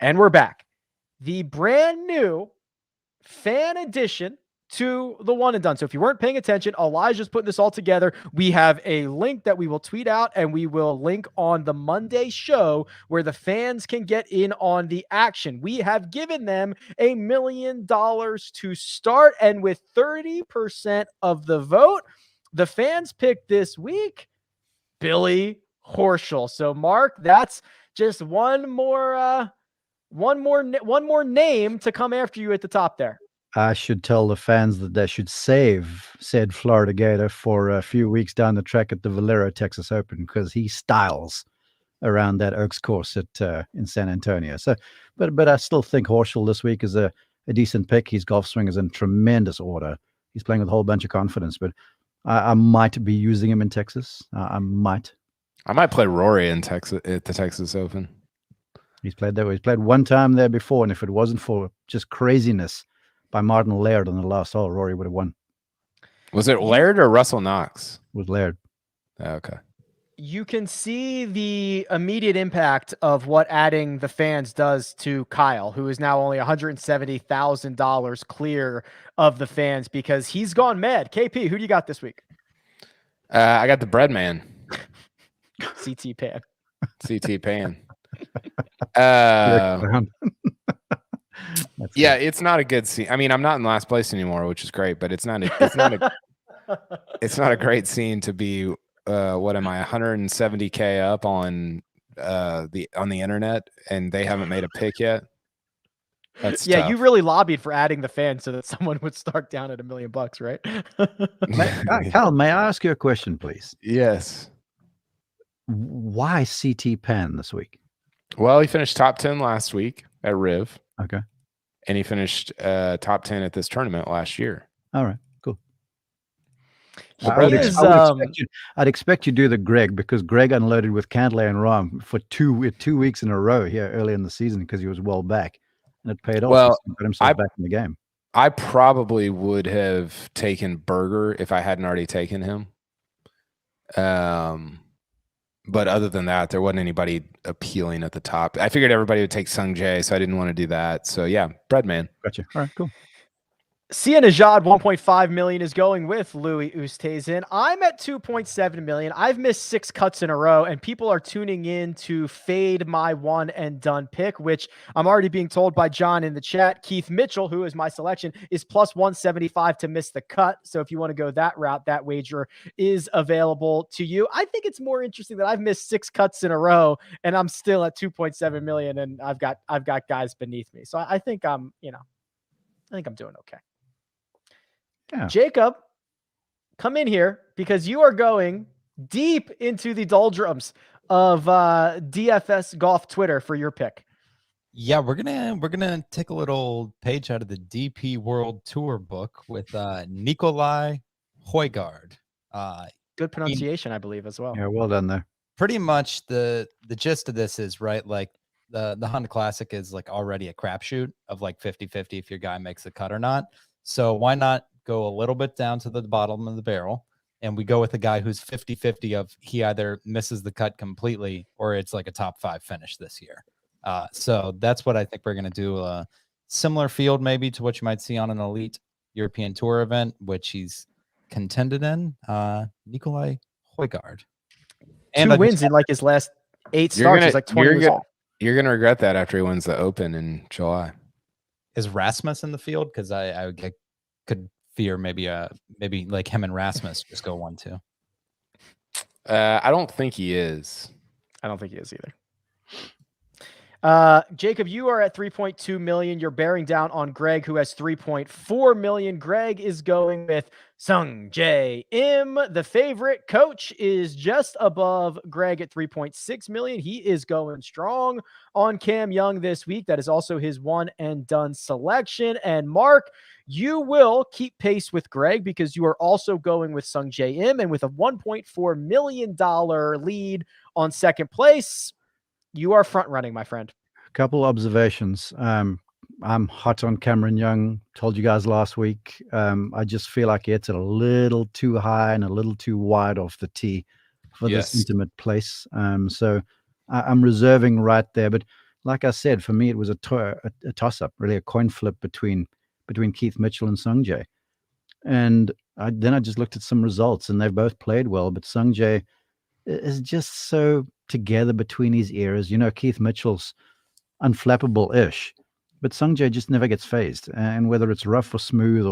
And we're back. The brand new fan edition to the one and done. So if you weren't paying attention, Elijah's putting this all together. We have a link that we will tweet out, and we will link on the Monday show where the fans can get in on the action. We have given them $1 million to start, and with 30% of the vote, the fans picked this week Billy Horschel. So Mark, that's just one more name to come after you at the top there. I should tell the fans that they should save said Florida Gator for a few weeks down the track at the Valero Texas Open, because he styles around that Oaks course in San Antonio. So, but I still think Horschel this week is a decent pick. His golf swing is in tremendous order. He's playing with a whole bunch of confidence, but I might be using him in Texas. I might play Rory in Texas at the Texas Open. He's played there. He's played one time there before, and if it wasn't for just craziness by Martin Laird on the last hole, Rory would have won. Was it Laird or Russell Knox? It was Laird. Okay. You can see the immediate impact of what adding the fans does to Kyle, who is now only $170,000 clear of the fans because he's gone mad. KP, who do you got this week? I got the bread man. CT Pan. CT Pan. Yeah, it's not a good scene. I mean, I'm not in last place anymore, which is great, but it's not a great scene to be. What am I? 170K up on the internet, and they haven't made a pick yet. That's tough. You really lobbied for adding the fans so that someone would start down at $1 million, right? Kyle, may I ask you a question, please? Yes. Why CT Pan this week? Well, he finished top 10 last week at Riv. Okay. And he finished top 10 at this tournament last year. All right, cool. I'd expect you to do the Greg, because Greg unloaded with Cantlay and Rahm for 2 weeks in a row here early in the season because he was well back, and it paid off. Well, he put himself back in the game. I probably would have taken Berger if I hadn't already taken him. But other than that, there wasn't anybody appealing at the top. I figured everybody would take Sung Jae, so I didn't want to do that. So yeah, Breadman. Gotcha. All right, cool. Sia Najad, 1.5 million is going with Louis Oosthuizen. I'm at 2.7 million. I've missed 6 cuts in a row, and people are tuning in to fade my one and done pick, which I'm already being told by John in the chat. Keith Mitchell, who is my selection, is plus 175 to miss the cut. So if you want to go that route, that wager is available to you. I think it's more interesting that I've missed 6 cuts in a row, and I'm still at 2.7 million, and I've got guys beneath me. So I think I'm doing okay. Yeah. Jacob, come in here because you are going deep into the doldrums of DFS golf Twitter for your pick. Yeah, we're gonna take a little page out of the DP World Tour book with Nikolai Højgaard. Good pronunciation, I believe, as well. Yeah, well done there. Pretty much the gist of this is, right, like the Honda Classic is like already a crapshoot of like 50-50 if your guy makes a cut or not. So why not go a little bit down to the bottom of the barrel, and we go with a guy who's 50-50 of he either misses the cut completely or it's like a top 5 finish this year. So that's what I think we're going to do. A similar field maybe to what you might see on an elite European Tour event, which he's contended in. Nikolai Højgaard. And 2 wins in like his last 8 starts. He's like 20 years old. You're going to regret that after he wins the Open in July. Is Rasmus in the field? Because I could fear maybe like him and Rasmus just go 1-2. I don't think he is. I don't think he is either. Jacob, you are at 3.2 million. You're bearing down on Greg, who has 3.4 million. Greg is going with Sung Jae Im. The favorite coach is just above Greg at 3.6 million. He is going strong on Cam Young this week. That is also his one and done selection. And Mark, you will keep pace with Greg because you are also going with Sung Jae Im, and with a $1.4 million lead on second place, you are front running, my friend. A couple observations. I'm hot on Cameron Young. Told you guys last week. I just feel like he hits it a little too high and a little too wide off the tee for this intimate place. So I'm reserving right there. But like I said, for me, it was a toss-up, really a coin flip between Keith Mitchell and Sung Jae. And then I just looked at some results, and they've both played well. But Sung Jae is just so together between his ears. You know, Keith Mitchell's unflappable-ish, but Sung Jae just never gets phased. And whether it's rough or smooth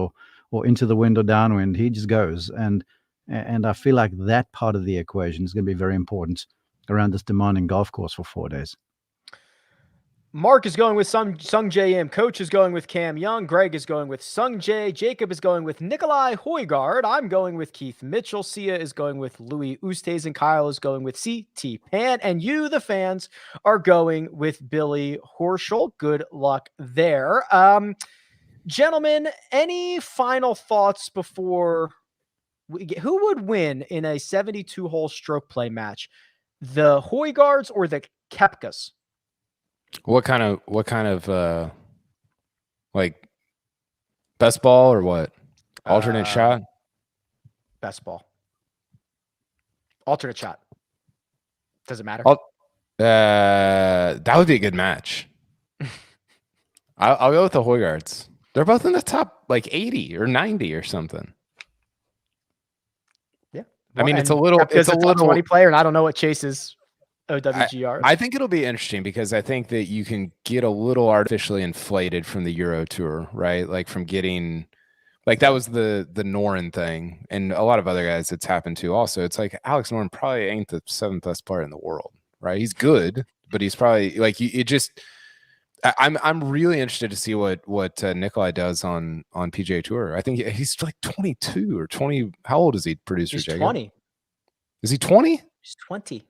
or into the wind or downwind, he just goes. And I feel like that part of the equation is going to be very important around this demanding golf course for 4 days. Mark is going with Sung Jae Im. Coach is going with Cam Young. Greg is going with Sung Jae. Jacob is going with Nikolai Højgaard. I'm going with Keith Mitchell. Sia is going with Louis Oosthuizen. Kyle is going with CT Pan. And you, the fans, are going with Billy Horschel. Good luck there. Gentlemen, any final thoughts before who would win in a 72-hole stroke play match? The Højgaards or the Koepkas? What kind of like best ball or what? Alternate shot? Best ball. Alternate shot. Does it matter? That would be a good match. I'll go with the Højgaards. They're both in the top like 80 or 90 or something. Yeah. I mean, it's a little 20 player, and I don't know what Chase's OWGR. I think it'll be interesting because I think that you can get a little artificially inflated from the Euro Tour, right? Like from getting, like that was the Noren thing, and a lot of other guys it's happened to also. It's like Alex Noren probably ain't the 7th best player in the world, right? He's good, but he's probably like it just. I'm really interested to see what Nikolai does on PGA Tour. I think he's like 22 or 20. How old is he, producer? He's Jacob? 20. Is he 20? He's 20.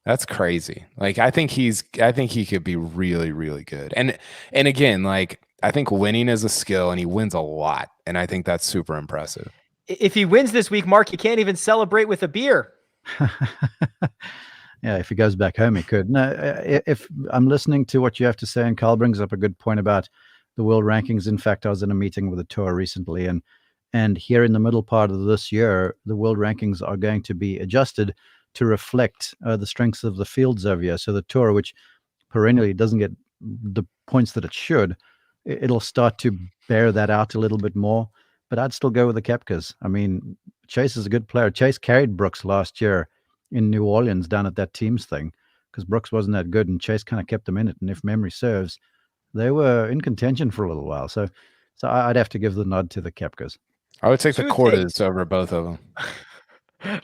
That's crazy. Like I think he could be really, really good. And again, like I think winning is a skill, and he wins a lot. And I think that's super impressive. If he wins this week, Mark, you can't even celebrate with a beer. Yeah, if he goes back home, he could. No, if I'm listening to what you have to say, and Carl brings up a good point about the world rankings. In fact, I was in a meeting with the tour recently, and here in the middle part of this year, the world rankings are going to be adjusted to reflect the strengths of the fields over here. So the tour, which perennially doesn't get the points that it should, it'll start to bear that out a little bit more. But I'd still go with the Koepkas. I mean, Chase is a good player. Chase carried Brooks last year in New Orleans down at that teams thing because Brooks wasn't that good, and Chase kind of kept them in it. And if memory serves, they were in contention for a little while. So I'd have to give the nod to the Koepkas. I would take the Cordas over both of them.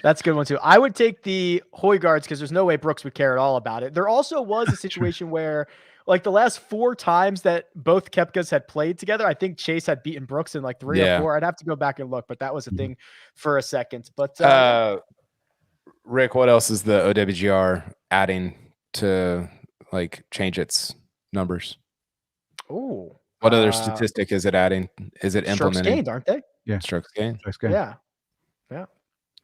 That's a good one too. I would take the Højgaards because there's no way Brooks would care at all about it. There also was a situation where, like the last 4 times that both Koepkas had played together, I think Chase had beaten Brooks in like 3 or 4. I'd have to go back and look, but that was a thing for a second. But Rick, what else is the OWGR adding to like change its numbers? Oh, what other statistic is it adding? Is it strokes implementing? gained, aren't they? Yeah, strokes gained. Yeah.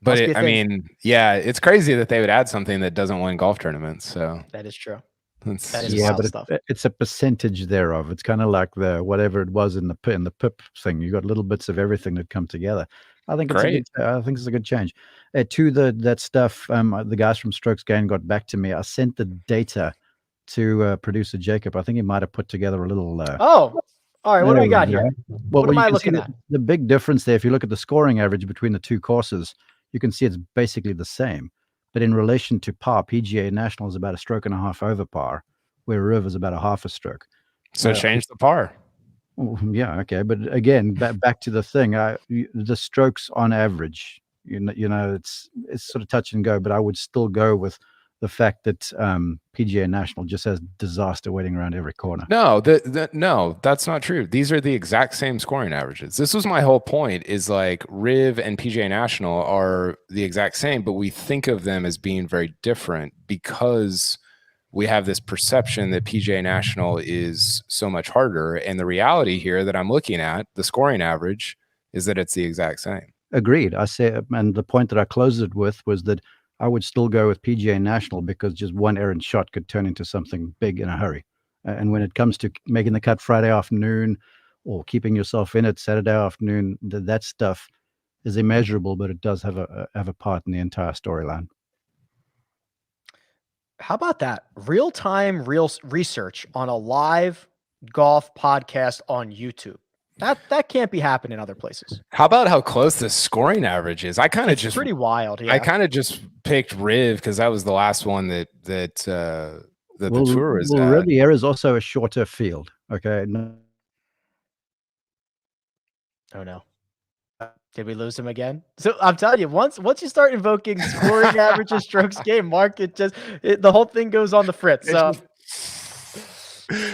But I mean, yeah, it's crazy that they would add something that doesn't win golf tournaments. So that is true. That is but stuff. It's a percentage thereof. It's kind of like the whatever it was in the PIP thing. You got little bits of everything that come together. I think it's a good change. To that stuff, the guys from Strokes Gained got back to me. I sent the data to producer Jacob. I think he might have put together a little. All right. What do we got here? What am I looking at? The big difference there, if you look at the scoring average between the two courses, you can see it's basically the same. But in relation to par, PGA National is about a stroke and a half over par, where Riv is about a half a stroke. So change the par. Oh, yeah, okay, but again, back to the thing. The strokes on average, it's sort of touch and go. But I would still go with the fact that PGA National just has disaster waiting around every corner. No, no, that's not true. These are the exact same scoring averages. This was my whole point, is like Riv and PGA National are the exact same, but we think of them as being very different because we have this perception that PGA National is so much harder. And the reality here that I'm looking at, the scoring average, is that it's the exact same. Agreed. I say, and the point that I closed it with was that I would still go with PGA National because just one errant shot could turn into something big in a hurry. And when it comes to making the cut Friday afternoon or keeping yourself in it Saturday afternoon, that stuff is immeasurable, but it does have a part in the entire storyline. How about that? Real-time research on a live golf podcast on YouTube. That can't be happening other places. How about how close the scoring average is? I kind of just pretty wild. Yeah. I kind of just picked Riv because that was the last one that the tour is. Riviera is also a shorter field. Okay. No. Oh no. Did we lose him again? So I'm telling you, once you start invoking scoring averages, strokes game, Mark, the whole thing goes on the fritz. So.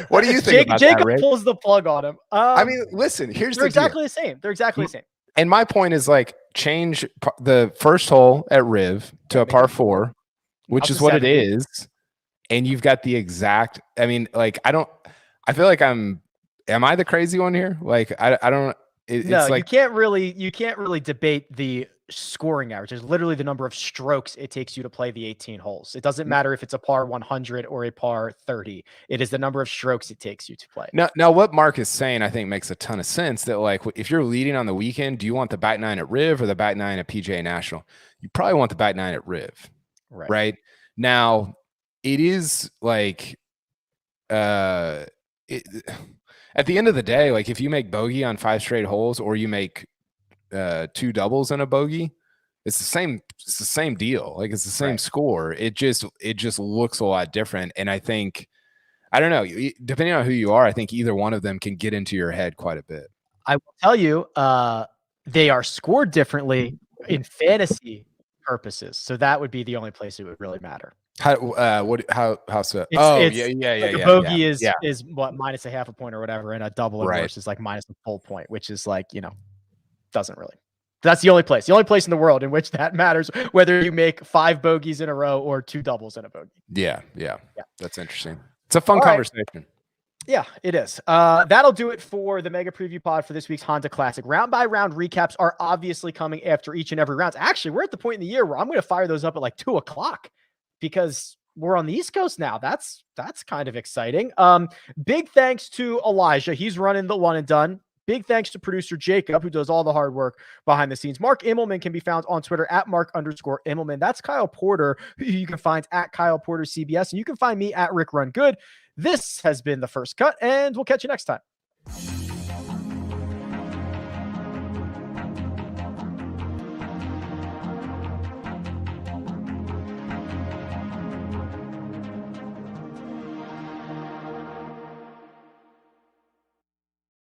What do you think about Jacob that, pulls the plug on him. I mean, listen, they're exactly the same. They're exactly the same. And my point is, like, change the first hole at Riv to a par 4, which is what it is. And you've got the exact, I mean, like, I feel like am I the crazy one here? Like, I don't, it's like, you can't really debate the scoring average. It's literally the number of strokes it takes you to play the 18 holes. It doesn't matter if it's a par 100 or a par 30. It is the number of strokes it takes you to play. Now what Mark is saying, I think, makes a ton of sense. That, like, if you're leading on the weekend, do you want the back 9 at Riv or the back 9 at PGA National? You probably want the back 9 at Riv, right? Now, it is like, at the end of the day, like, if you make bogey on 5 straight holes or you make 2 doubles in a bogey, it's the same deal. Like, it's the same score. It just looks a lot different. And I think, I don't know, depending on who you are, I think either one of them can get into your head quite a bit. I will tell you, they are scored differently in fantasy purposes. So that would be the only place it would really matter. How so? The bogey is what, minus a half a point or whatever, and a double inverse is like minus a full point, which is like, doesn't really. That's the only place in the world in which that matters, whether you make 5 bogeys in a row or 2 doubles in a bogey. Yeah. That's interesting. It's a fun conversation. Yeah, it is. That'll do it for the mega preview pod for this week's Honda Classic. Round by round recaps are obviously coming after each and every round. Actually, we're at the point in the year where I'm going to fire those up at like 2:00 because we're on the East Coast now. That's kind of exciting. Big thanks to Elijah. He's running the one and done. Big thanks to producer Jacob, who does all the hard work behind the scenes. Mark Immelman can be found on Twitter at Mark_Immelman. That's Kyle Porter, who you can find at Kyle Porter CBS. And you can find me at Rick Run Good. This has been The First Cut, and we'll catch you next time.